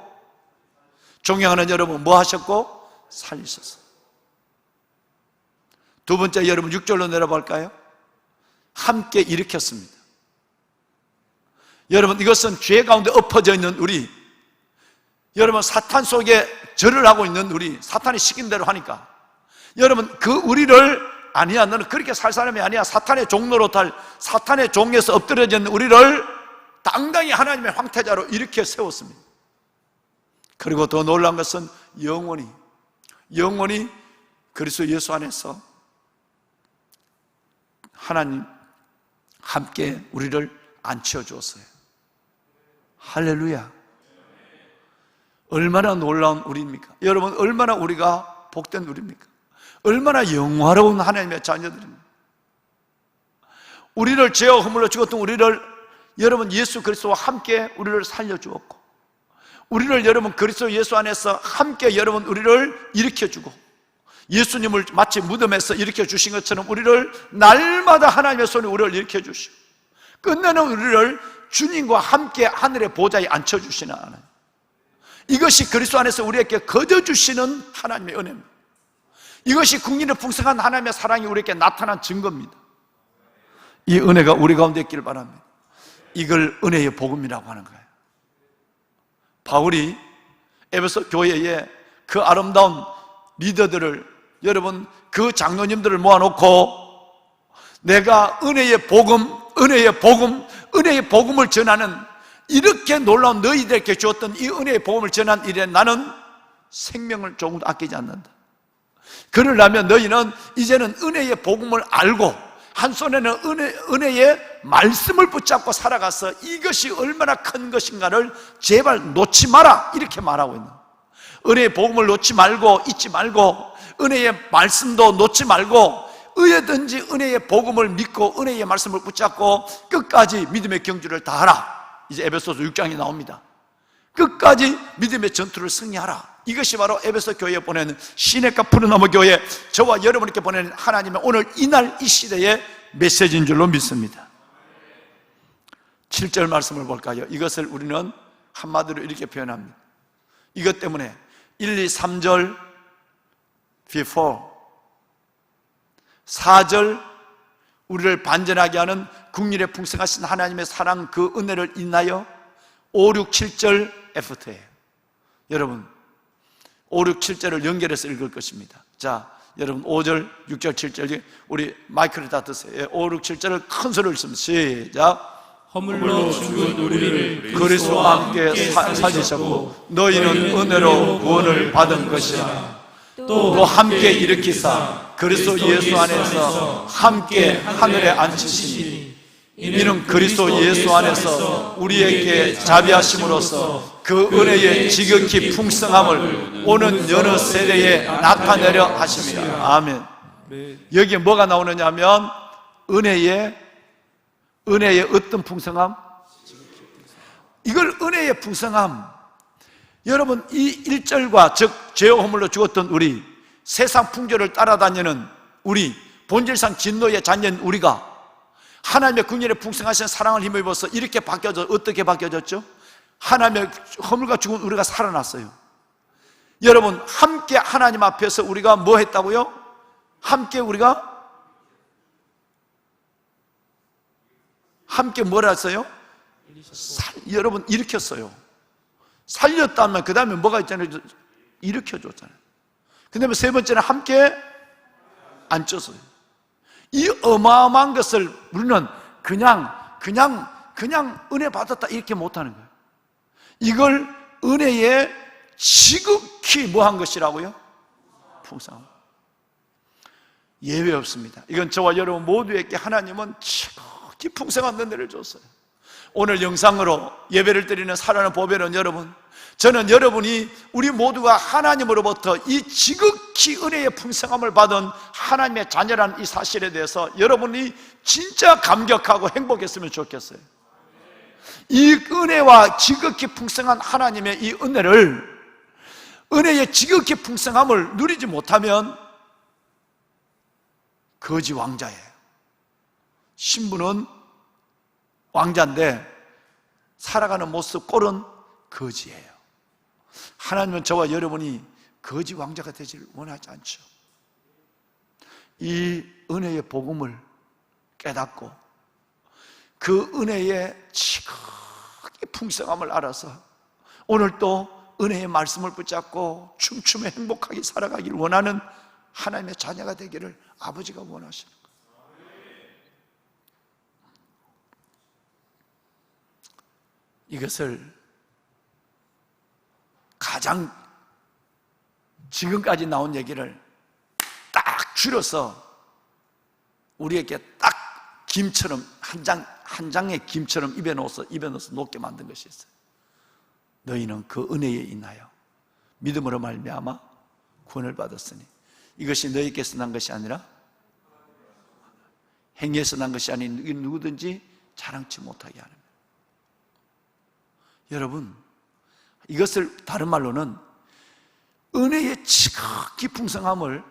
존경하는 여러분 뭐 하셨고? 살리셨어. 두 번째 여러분 6절로 내려볼까요? 함께 일으켰습니다. 여러분 이것은 죄 가운데 엎어져 있는 우리, 여러분 사탄 속에 절을 하고 있는 우리, 사탄이 시킨 대로 하니까 여러분 그 우리를 아니야 너는 그렇게 살 사람이 아니야, 사탄의 종로로 탈 사탄의 종에서 엎드려져 있는 우리를 당당히 하나님의 황태자로 일으켜 세웠습니다. 그리고 더 놀라운 것은 영원히 그리스도 예수 안에서 하나님 함께 우리를 앉혀 주었어요. 할렐루야. 얼마나 놀라운 우리입니까? 여러분 얼마나 우리가 복된 우리입니까? 얼마나 영화로운 하나님의 자녀들입니까? 우리를 죄와 허물로 죽었던 우리를 여러분 예수 그리스도와 함께 우리를 살려주었고, 우리를 여러분 그리스도 예수 안에서 함께 여러분 우리를 일으켜주고, 예수님을 마치 무덤에서 일으켜주신 것처럼 우리를 날마다 하나님의 손에 우리를 일으켜주시고 끝내는 우리를 주님과 함께 하늘의 보좌에 앉혀주시는 하나님, 이것이 그리스도 안에서 우리에게 거저주시는 하나님의 은혜입니다. 이것이 긍휼의 풍성한 하나님의 사랑이 우리에게 나타난 증거입니다. 이 은혜가 우리 가운데 있기를 바랍니다. 이걸 은혜의 복음이라고 하는 거예요. 바울이 에베소 교회에 그 아름다운 리더들을, 여러분 그 장로님들을 모아놓고 내가 은혜의 복음을 전하는, 이렇게 놀라운 너희들에게 주었던 이 은혜의 복음을 전한 일에 나는 생명을 조금도 아끼지 않는다. 그러려면 너희는 이제는 은혜의 복음을 알고 한 손에는 은혜의 말씀을 붙잡고 살아가서 이것이 얼마나 큰 것인가를 제발 놓지 마라, 이렇게 말하고 있는 거예요. 은혜의 복음을 놓지 말고 잊지 말고 은혜의 말씀도 놓지 말고 의에든지 은혜의 복음을 믿고 은혜의 말씀을 붙잡고 끝까지 믿음의 경주를 다하라. 이제 에베소서 6장이 나옵니다. 끝까지 믿음의 전투를 승리하라. 이것이 바로 에베소 교회에 보내는 시냇가 푸른나무 교회, 저와 여러분께 보내는 하나님의 오늘 이날 이 시대의 메시지인 줄로 믿습니다. 7절 말씀을 볼까요? 이것을 우리는 한마디로 이렇게 표현합니다. 이것 때문에 1, 2, 3절 before, 4절 우리를 반전하게 하는 긍휼에 풍성하신 하나님의 사랑 그 은혜를 인하여 5, 6, 7절 after예요. 여러분 5, 6, 7절을 연결해서 읽을 것입니다. 자, 여러분 5절, 6절, 7절 우리 마이크를 다 드세요. 5, 6, 7절을 큰 소리로 읽습니다. 시작. 허물로 죽은 우리를 그리스도와 함께 살리셨고 너희는 은혜로 구원을 받은 것이라. 또 함께 일으키사 그리스도 예수 안에서 함께 하늘에 앉히시니 이는 그리스도 예수 안에서 우리에게 자비하심으로써 그 은혜의 지극히 풍성함을 오는 여러 세대에 나타내려 하십니다. 아멘. 여기에 뭐가 나오느냐 하면 은혜의 어떤 풍성함? 이걸 은혜의 풍성함. 여러분 이 1절과 즉 죄와 허물로 죽었던 우리, 세상 풍조를 따라다니는 우리, 본질상 진노의 자녀인 우리가 하나님의 긍휼에 풍성하신 사랑을 힘입어서 이렇게 어떻게 바뀌어졌죠? 하나님의 허물과 죽은 우리가 살아났어요. 여러분 함께 하나님 앞에서 우리가 뭐 했다고요? 함께 우리가 함께 뭘 했어요? 여러분 일으켰어요. 살렸다면 그 다음에 뭐가 있잖아요? 일으켜줬잖아요. 그 다음에 세 번째는 함께 앉혔어요. 이 어마어마한 것을 우리는 그냥 은혜 받았다 이렇게 못하는 거예요. 이걸 은혜에 지극히 뭐한 것이라고요? 풍성함. 예외 없습니다. 이건 저와 여러분 모두에게 하나님은 지극히 풍성한 은혜를 줬어요. 오늘 영상으로 예배를 드리는 사랑하는 보배는 여러분, 저는 여러분이 우리 모두가 하나님으로부터 이 지극히 은혜의 풍성함을 받은 하나님의 자녀라는 이 사실에 대해서 여러분이 진짜 감격하고 행복했으면 좋겠어요. 이 은혜와 지극히 풍성한 하나님의 이 은혜의 지극히 풍성함을 누리지 못하면 거지 왕자예요. 신부는 왕자인데 살아가는 모습 꼴은 거지예요. 하나님은 저와 여러분이 거지 왕자가 되지를 원하지 않죠. 이 은혜의 복음을 깨닫고 그 은혜의 지극히 풍성함을 알아서 오늘 또 은혜의 말씀을 붙잡고 춤추며 행복하게 살아가기를 원하는 하나님의 자녀가 되기를 아버지가 원하시는 거예요. 이것을 가장 지금까지 나온 얘기를 딱 줄여서 우리에게 딱 김처럼 한 장의 김처럼 입에 넣어서 놓게 만든 것이 있어요. 너희는 그 은혜에 있나요? 믿음으로 말미암아 구원을 받았으니 이것이 너희께서 난 것이 아니라 행위에서 난 것이 아닌 누구든지 자랑치 못하게 하는 거예요. 여러분, 이것을 다른 말로는 은혜의 지극히 풍성함을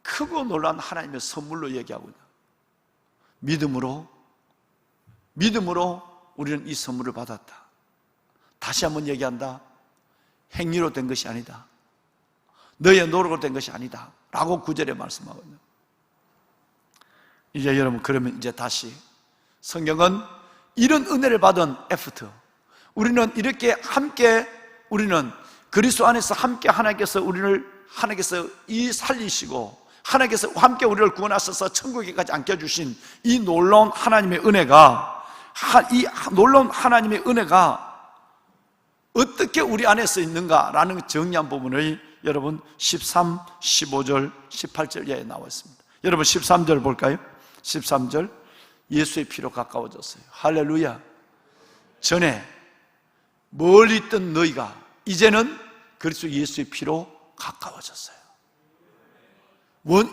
크고 놀라운 하나님의 선물로 얘기하고 있다. 믿음으로 우리는 이 선물을 받았다. 다시 한번 얘기한다. 행위로 된 것이 아니다. 너의 노력으로 된 것이 아니다 라고 9절에 말씀하거든요. 이제 여러분, 그러면 이제 다시 성경은 이런 은혜를 받은 에프터, 우리는 이렇게 함께, 우리는 그리스도 안에서 함께 하나님께서 이 살리시고 하나님께서 함께 우리를 구원하셔서 천국에까지 안겨주신 이 놀라운 하나님의 은혜가, 이 놀라운 하나님의 은혜가 어떻게 우리 안에서 있는가라는 정리한 부분의 여러분 13, 15절, 18절 이하에 나와 있습니다. 여러분 13절 볼까요? 13절, 예수의 피로 가까워졌어요. 할렐루야. 전에 멀리 있던 너희가 이제는 그리스도 예수의 피로 가까워졌어요.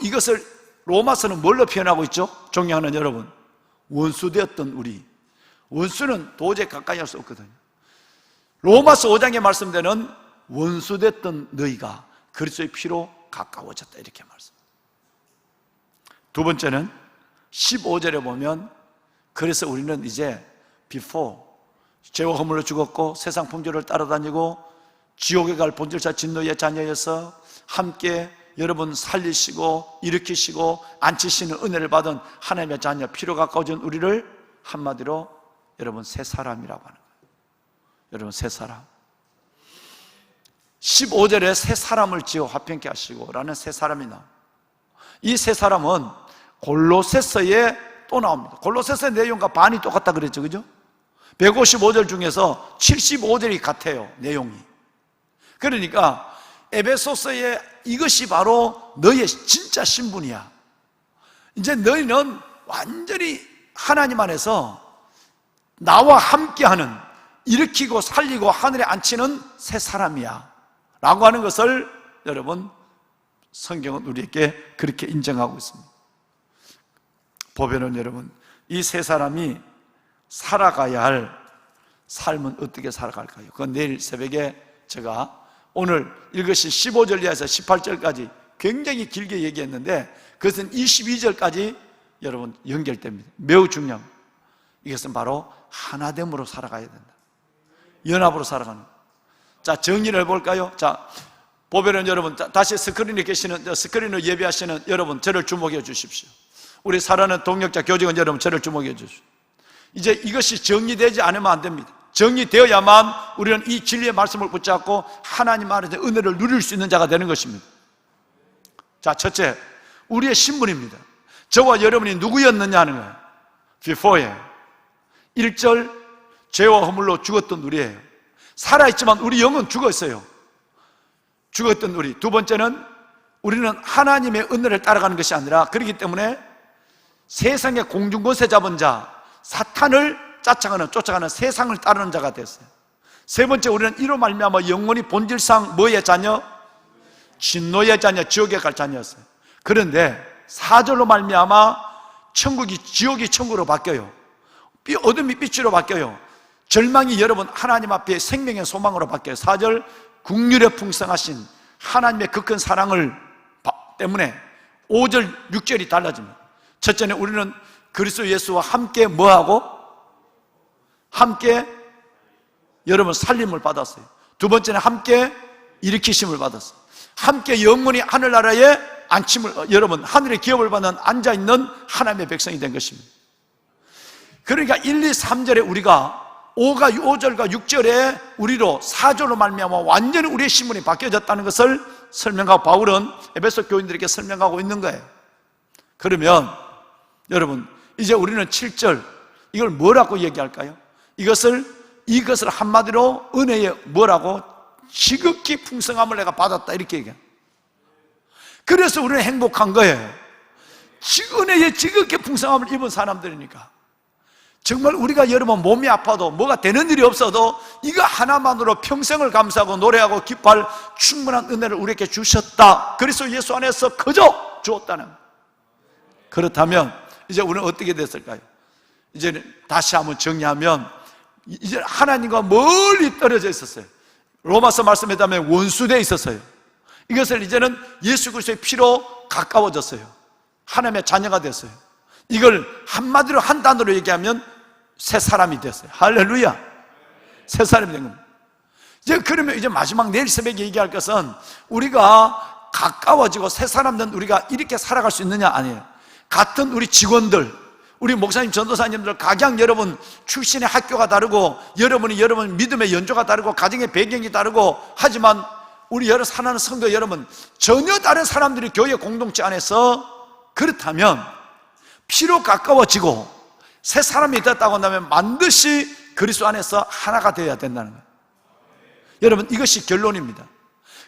이것을 로마서는 뭘로 표현하고 있죠? 존경하는 여러분, 원수되었던 우리, 원수는 도저히 가까이 할 수 없거든요. 로마서 5장에 말씀되는 원수됐던 너희가 그리스도의 피로 가까워졌다 이렇게 말씀. 두 번째는 15절에 보면 그래서 우리는 이제 before 죄와 허물로 죽었고 세상 풍조를 따라다니고 지옥에 갈 본질자 진노의 자녀여서 함께 여러분 살리시고 일으키시고 앉히시는 은혜를 받은 하나님의 자녀, 피로 가까워진 우리를 한마디로 여러분 새 사람이라고 하는 거예요. 여러분 새 사람. 15절에 새 사람을 지어 화평케 하시고 라는 새 사람이 나옵니다. 이 새 사람은 골로새서에 또 나옵니다. 골로새서의 내용과 반이 똑같다 그랬죠, 그죠? 155절 중에서 75절이 같아요, 내용이. 그러니까 에베소서의 이것이 바로 너의 진짜 신분이야. 이제 너희는 완전히 하나님 안에서 나와 함께하는, 일으키고 살리고 하늘에 앉히는 새 사람이야 라고 하는 것을 여러분 성경은 우리에게 그렇게 인정하고 있습니다. 보배는 여러분, 이 새 사람이 살아가야 할 삶은 어떻게 살아갈까요? 그건 내일 새벽에 제가 오늘 읽으신 15절 이하에서 18절까지 굉장히 길게 얘기했는데 그것은 22절까지 여러분 연결됩니다. 매우 중요한, 이것은 바로 하나됨으로 살아가야 된다. 연합으로 살아가는. 자, 정리를 해볼까요? 자, 보배는 여러분, 다시 스크린에 계시는, 스크린으로 예배하시는 여러분, 저를 주목해 주십시오. 우리 사랑하는 동역자 교직원 여러분, 저를 주목해 주십시오. 이제 이것이 정리되지 않으면 안 됩니다. 정리되어야만 우리는 이 진리의 말씀을 붙잡고 하나님 안에서 은혜를 누릴 수 있는 자가 되는 것입니다. 자, 첫째, 우리의 신분입니다. 저와 여러분이 누구였느냐 하는 거예요. before에 1절, 죄와 허물로 죽었던 우리예요. 살아있지만 우리 영은 죽었어요. 죽었던 우리. 두 번째는 우리는 하나님의 은혜를 따라가는 것이 아니라, 그렇기 때문에 세상의 공중권세 잡은 자, 사탄을 쫓아가는 세상을 따르는 자가 됐어요. 세 번째, 우리는 이로 말미암아 영원히 본질상 뭐의 자녀? 진노의 자녀, 지옥에 갈 자녀였어요. 그런데 4절로 말미암아 지옥이 천국으로 바뀌어요. 어둠이 빛으로 바뀌어요. 절망이 여러분 하나님 앞에 생명의 소망으로 바뀌어요. 4절, 국률에 풍성하신 하나님의 그 큰 사랑을 때문에 5절, 6절이 달라집니다. 첫째는 우리는 그리스도 예수와 함께 뭐하고? 함께 여러분 살림을 받았어요. 두 번째는 함께 일으키심을 받았어요. 함께 영원히 하늘나라에 안침을, 여러분 하늘의 기업을 받는 앉아있는 하나님의 백성이 된 것입니다. 그러니까 1, 2, 3절에 우리가 5절과 6절에 우리로 4절로 말미암아 완전히 우리의 신분이 바뀌어졌다는 것을 설명하고 바울은 에베소 교인들에게 설명하고 있는 거예요. 그러면 여러분 이제 우리는 7절, 이걸 뭐라고 얘기할까요? 이것을 한마디로 은혜의 뭐라고? 지극히 풍성함을 내가 받았다, 이렇게 얘기해요. 그래서 우리는 행복한 거예요. 은혜의 지극히 풍성함을 입은 사람들이니까. 정말 우리가 여러분 몸이 아파도 뭐가 되는 일이 없어도 이거 하나만으로 평생을 감사하고 노래하고 기뻐할 충분한 은혜를 우리에게 주셨다. 그래서 예수 안에서 그저 주었다는. 그렇다면 이제 우리는 어떻게 됐을까요? 이제 다시 한번 정리하면 이제 하나님과 멀리 떨어져 있었어요. 로마서 말씀에 따르면 원수되어 있었어요. 이것을 이제는 예수 그리스도의 피로 가까워졌어요. 하나님의 자녀가 됐어요. 이걸 한마디로 한 단어로 얘기하면 새 사람이 됐어요. 할렐루야. 새 사람이 된 겁니다. 이제 그러면 이제 마지막 내일 새벽에 얘기할 것은 우리가 가까워지고 새 사람 된 우리가 이렇게 살아갈 수 있느냐? 아니에요. 같은 우리 직원들, 우리 목사님, 전도사님들, 각양 여러분 출신의 학교가 다르고 여러분 믿음의 연조가 다르고 가정의 배경이 다르고 하지만 우리 여러 사랑하는 성도 여러분 전혀 다른 사람들이 교회 공동체 안에서 그렇다면 피로 가까워지고 새 사람이 됐다고 한다면 반드시 그리스도 안에서 하나가 되어야 된다는 거예요. 여러분 이것이 결론입니다.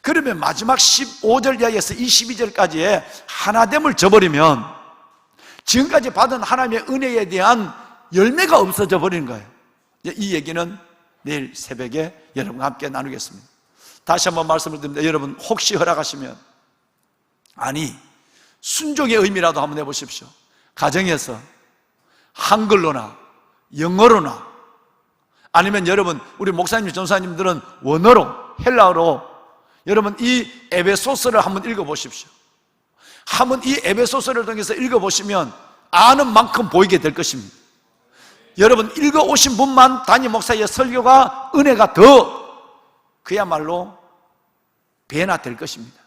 그러면 마지막 15절 이하에서 22절까지의 하나됨을 저버리면 지금까지 받은 하나님의 은혜에 대한 열매가 없어져 버리는 거예요. 이 얘기는 내일 새벽에 여러분과 함께 나누겠습니다. 다시 한번 말씀을 드립니다. 여러분 혹시 허락하시면, 아니 순종의 의미라도 한번 해보십시오. 가정에서 한글로나 영어로나 아니면 여러분 우리 목사님, 전사님들은 원어로, 헬라어로 여러분 이 에베소서를 한번 읽어보십시오. 한번 이 에베소서를 통해서 읽어보시면 아는 만큼 보이게 될 것입니다. 여러분 읽어오신 분만 담임 목사의 설교가 은혜가 더 그야말로 배나 될 것입니다.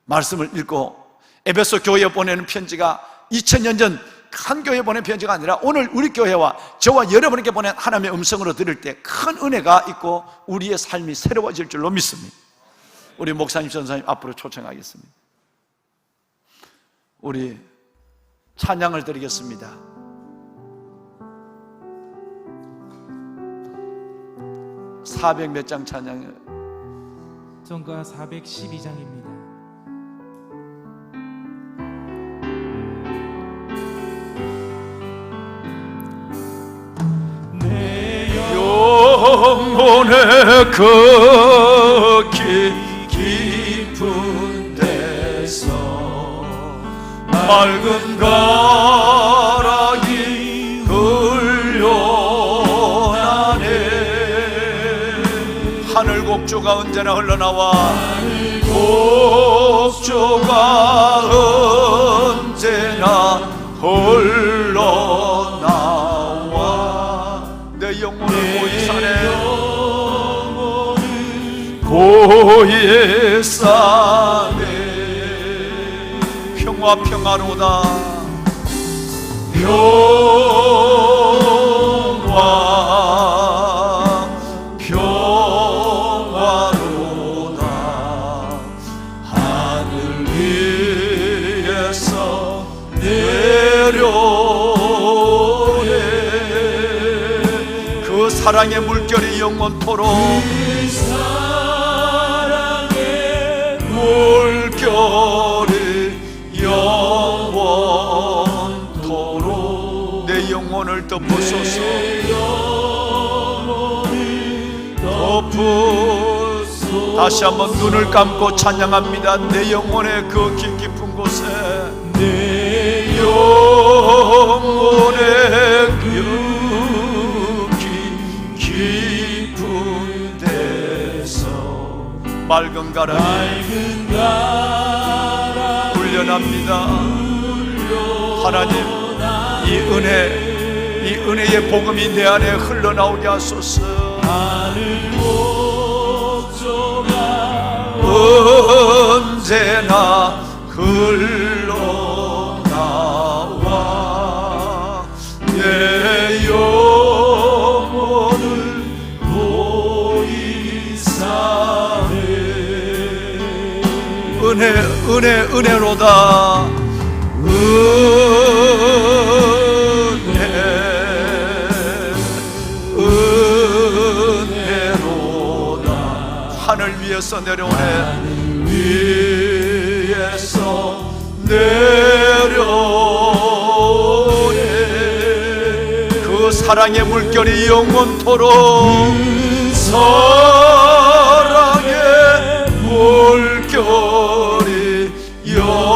말씀을 읽고 에베소 교회에 보내는 편지가 2000년 전 한 교회에 보낸 편지가 아니라 오늘 우리 교회와 저와 여러분에게 보낸 하나님의 음성으로 들을 때 큰 은혜가 있고 우리의 삶이 새로워질 줄로 믿습니다. 우리 목사님, 전사님 앞으로 초청하겠습니다. 우리 찬양을 드리겠습니다. (400) 몇 장 찬양을 성가 412장입니다. 영혼의 그 깊은 데서 맑은 가락이 흘러나네. 하늘 곡조가 언제나 흘러나와, 곡조가 언제나 흘러나와 내 영혼을 고이 싸네. 평화 평화로다. 그 사랑의 물결이 영원토록 물결이 영원토록 내 영혼을 덮으소서. 다시 한번 눈을 감고 찬양합니다. 내 영혼의 그 깊은 곳에 내 영혼의 그 깊은 데서 맑은 가람이 훈련합니다. 하나님, 이 은혜의 복음이 내 안에 흘러나오게 하소서. 언제나 흘러나와 내 영혼을 보이사네. 은혜로다. 은혜로다. 하늘 위에서 내려오네. 위에서 내려오네. 그 사랑의 물결이 영원토록 사랑의 물결이 영원토록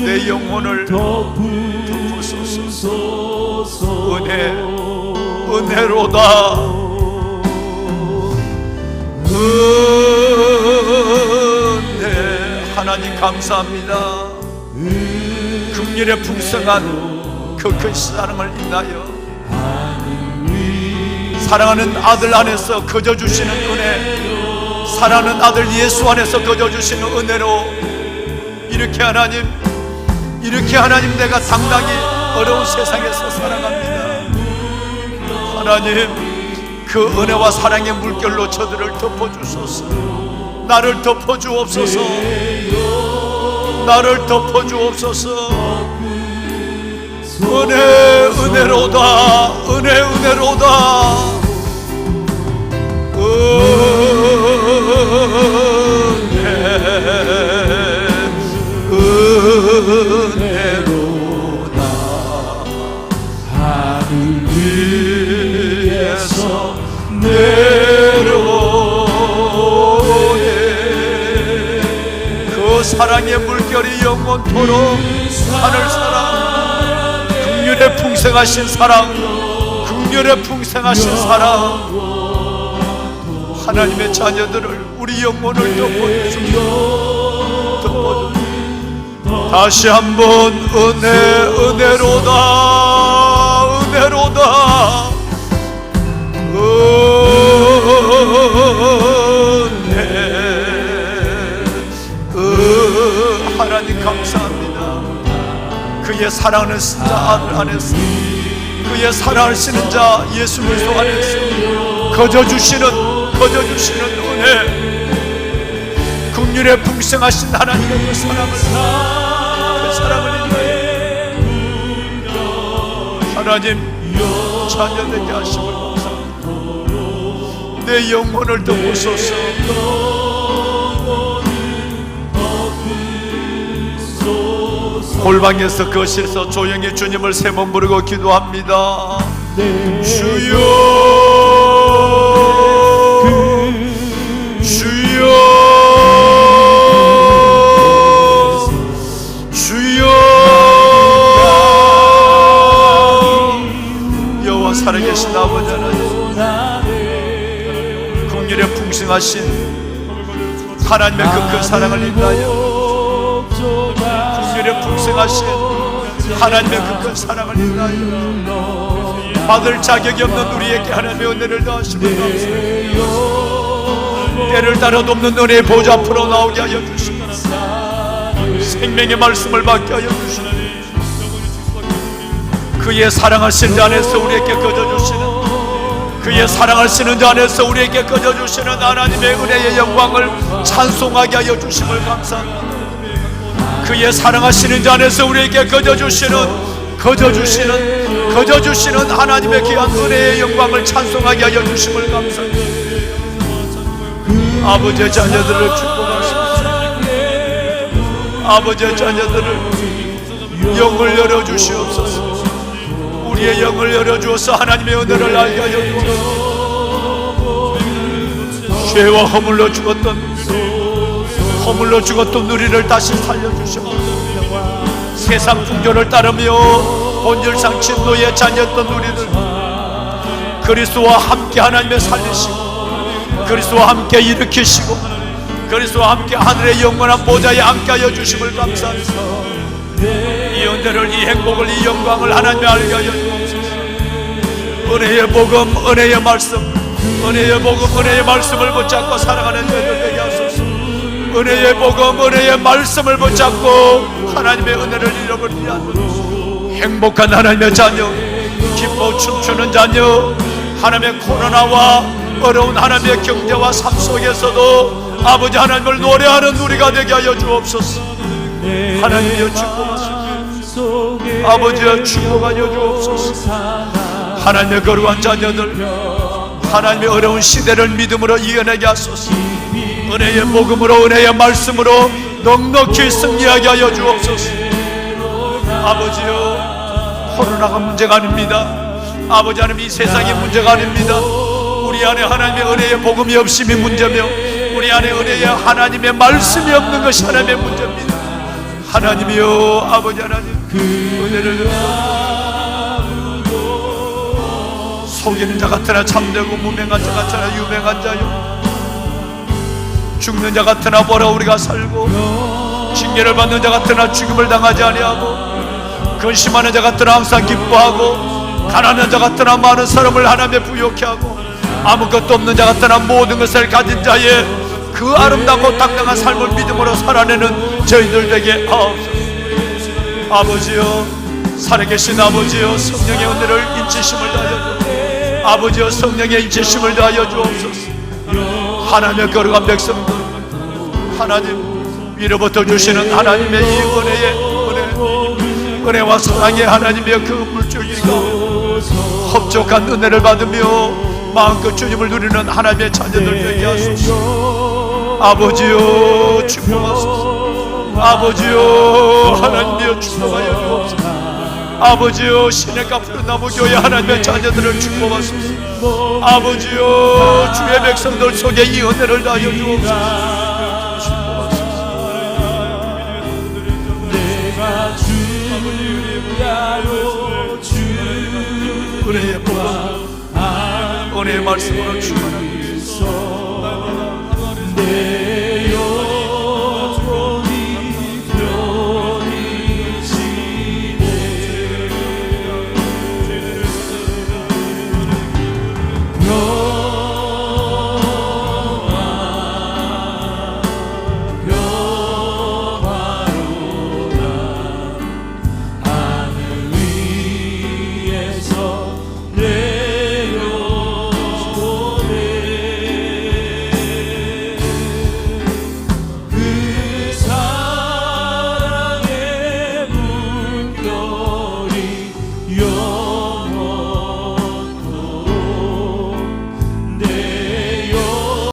내 영혼을 덮으소서. 은혜로다. 은혜. 하나님 감사합니다. 긍휼의 풍성한 그 큰 사랑을 인하여 사랑하는 아들 안에서 거저 주시는 은혜, 사랑하는 아들 예수 안에서 거저 주시는 은혜로 이렇게 하나님 내가 당당히 어려운 세상에서 살아갑니다. 하나님, 그 은혜와 사랑의 물결로 저들을 덮어주소서. 나를 덮어주옵소서. 나를 덮어주옵소서. 은혜로다. 은혜로다. 은혜로다. 하늘 위에서 내려오네. 그 사랑의 물결이 영원토록 하늘 사랑, 긍휼의 풍성하신 사랑, 긍휼의 풍성하신 사랑, 하나님의 자녀들을 우리 영혼을 덮어주소서. 다시 한번 은혜로다. 은혜로다. 하나님 감사합니다. 그의 사랑하는 자 아들 안에서, 그의 사랑하시는 자 예수 그리스도 안에서 거저 주시는 은혜, 긍휼의 풍성하신 하나님의 그 사랑을 인하여 하나님 자녀되게 하심을 감사합니다. 내 영혼을 덮으소서. 골방에서 거실에서 조용히 주님을 세 번 부르고 기도합니다. 주여, 주여, 주여. 여호와 살아계신 아버지 하나님, 긍휼에 풍성하신 하나님의 그 큰 사랑을 인하여 긍휼에 풍성하신 하나님의 그 큰 사랑을 인하여 받을 자격이 없는 우리에게 하나님의 은혜를 더하시고 때를 따라도 없는 은혜의 보좌 앞으로 나오게 하여 주시고 생명의 말씀을 받게 하여 주시고 그의 사랑하신 자 안에서 우리에게 거저주시는, 그의 사랑하시는 자 안에서 우리에게 거저주시는 하나님의 은혜의 영광을 찬송하게 하여 주심을 감사합니다. 그의 사랑하시는 자 안에서 우리에게 거저주시는 하나님의 귀한 은혜의 영광을 찬송하게 하여 주심을 감사합니다. 아버지의 자녀들을 축복하시옵소서. 아버지의 자녀들을 영을 열어주시옵소서. 우리의 영을 열어주어서 하나님의 은혜를 알게 하여 주옵소서. 죄와 허물로 죽었던 우리를 다시 살려주시옵소서. 세상 풍조를 따르며 본질상 진노의 자녀였던 우리를 그리스도와 함께 하나님의 살리시고, 그리스도와 함께 일으키시고, 그리스도와 함께 하늘의 영원한 보좌에 앉게하여 주심을 감사합니다. 이 은혜를, 이 행복을, 이 영광을 하나님의 알게 하여 주옵소서. 은혜의 복음, 은혜의 말씀, 은혜의 복음, 은혜의 말씀을 붙잡고 살아가는 저희들 되게 하소서. 은혜의 복음, 은혜의 말씀을 붙잡고 하나님의 은혜를 잃어버리지 않는 행복한 하나님의 자녀, 기뻐 춤추는 자녀, 하나님의 코로나와 어려운 하나님의 경제와 삶 속에서도 아버지 하나님을 노래하는 우리가 되게 하여 주옵소서. 하나님이여 축복하소서. 아버지여 축복하여 주옵소서. 하나님의 거룩한 자녀들, 하나님의 어려운 시대를 믿음으로 이겨내게 하소서. 은혜의 복음으로, 은혜의 말씀으로 넉넉히 승리하게 하여 주옵소서. 아버지여, 코로나가 문제가 아닙니다. 아버지 하나님, 이 세상이 문제가 아닙니다. 우리 안에 하나님의 은혜의 복음이 없음이 문제며, 우리 안에 은혜의 하나님의 말씀이 없는 것이 하나님의 문제입니다. 하나님이여, 아버지 하나님, 은혜를 속이는 자 같으나 참되고, 무명한 자 같으나 유명한 자요, 죽는 자 같으나 보라 우리가 살고, 징계를 받는 자 같으나 죽음을 당하지 아니하고, 근심하는 자 같으나 항상 기뻐하고, 가난한 자 같으나 많은 사람을 하나님의 부욕케 하고, 아무것도 없는 자 같으나 모든 것을 가진 자의 그 아름답고 당당한 삶을 믿음으로 살아내는 저희들 되게 하옵소서. 아버지여, 살아계신 아버지여, 성령의 은혜를 인치심을 다하여 주옵소서. 아버지여, 성령의 인치심을 다하여 주옵소서. 하나님의 거룩한 백성들, 하나님 위로부터 주시는 하나님의 이 은혜와 사랑의 하나님의 그 물줄기가 흡족한 은혜를 받으며 마음껏 주님을 누리는 하나님의 자녀들 되게 하소서. 아버지여 축복하소서. 아버지여 하나님이여 축복하여 주옵소서. 아버지여 시내가 푸른 나무교회 하나님의 자녀들을 축복하소서. 아버지여 주의 백성들 속에 이 은혜를 다하여 주옵소서. 은혜의 복음, 은혜의 말씀으로 축복하소서.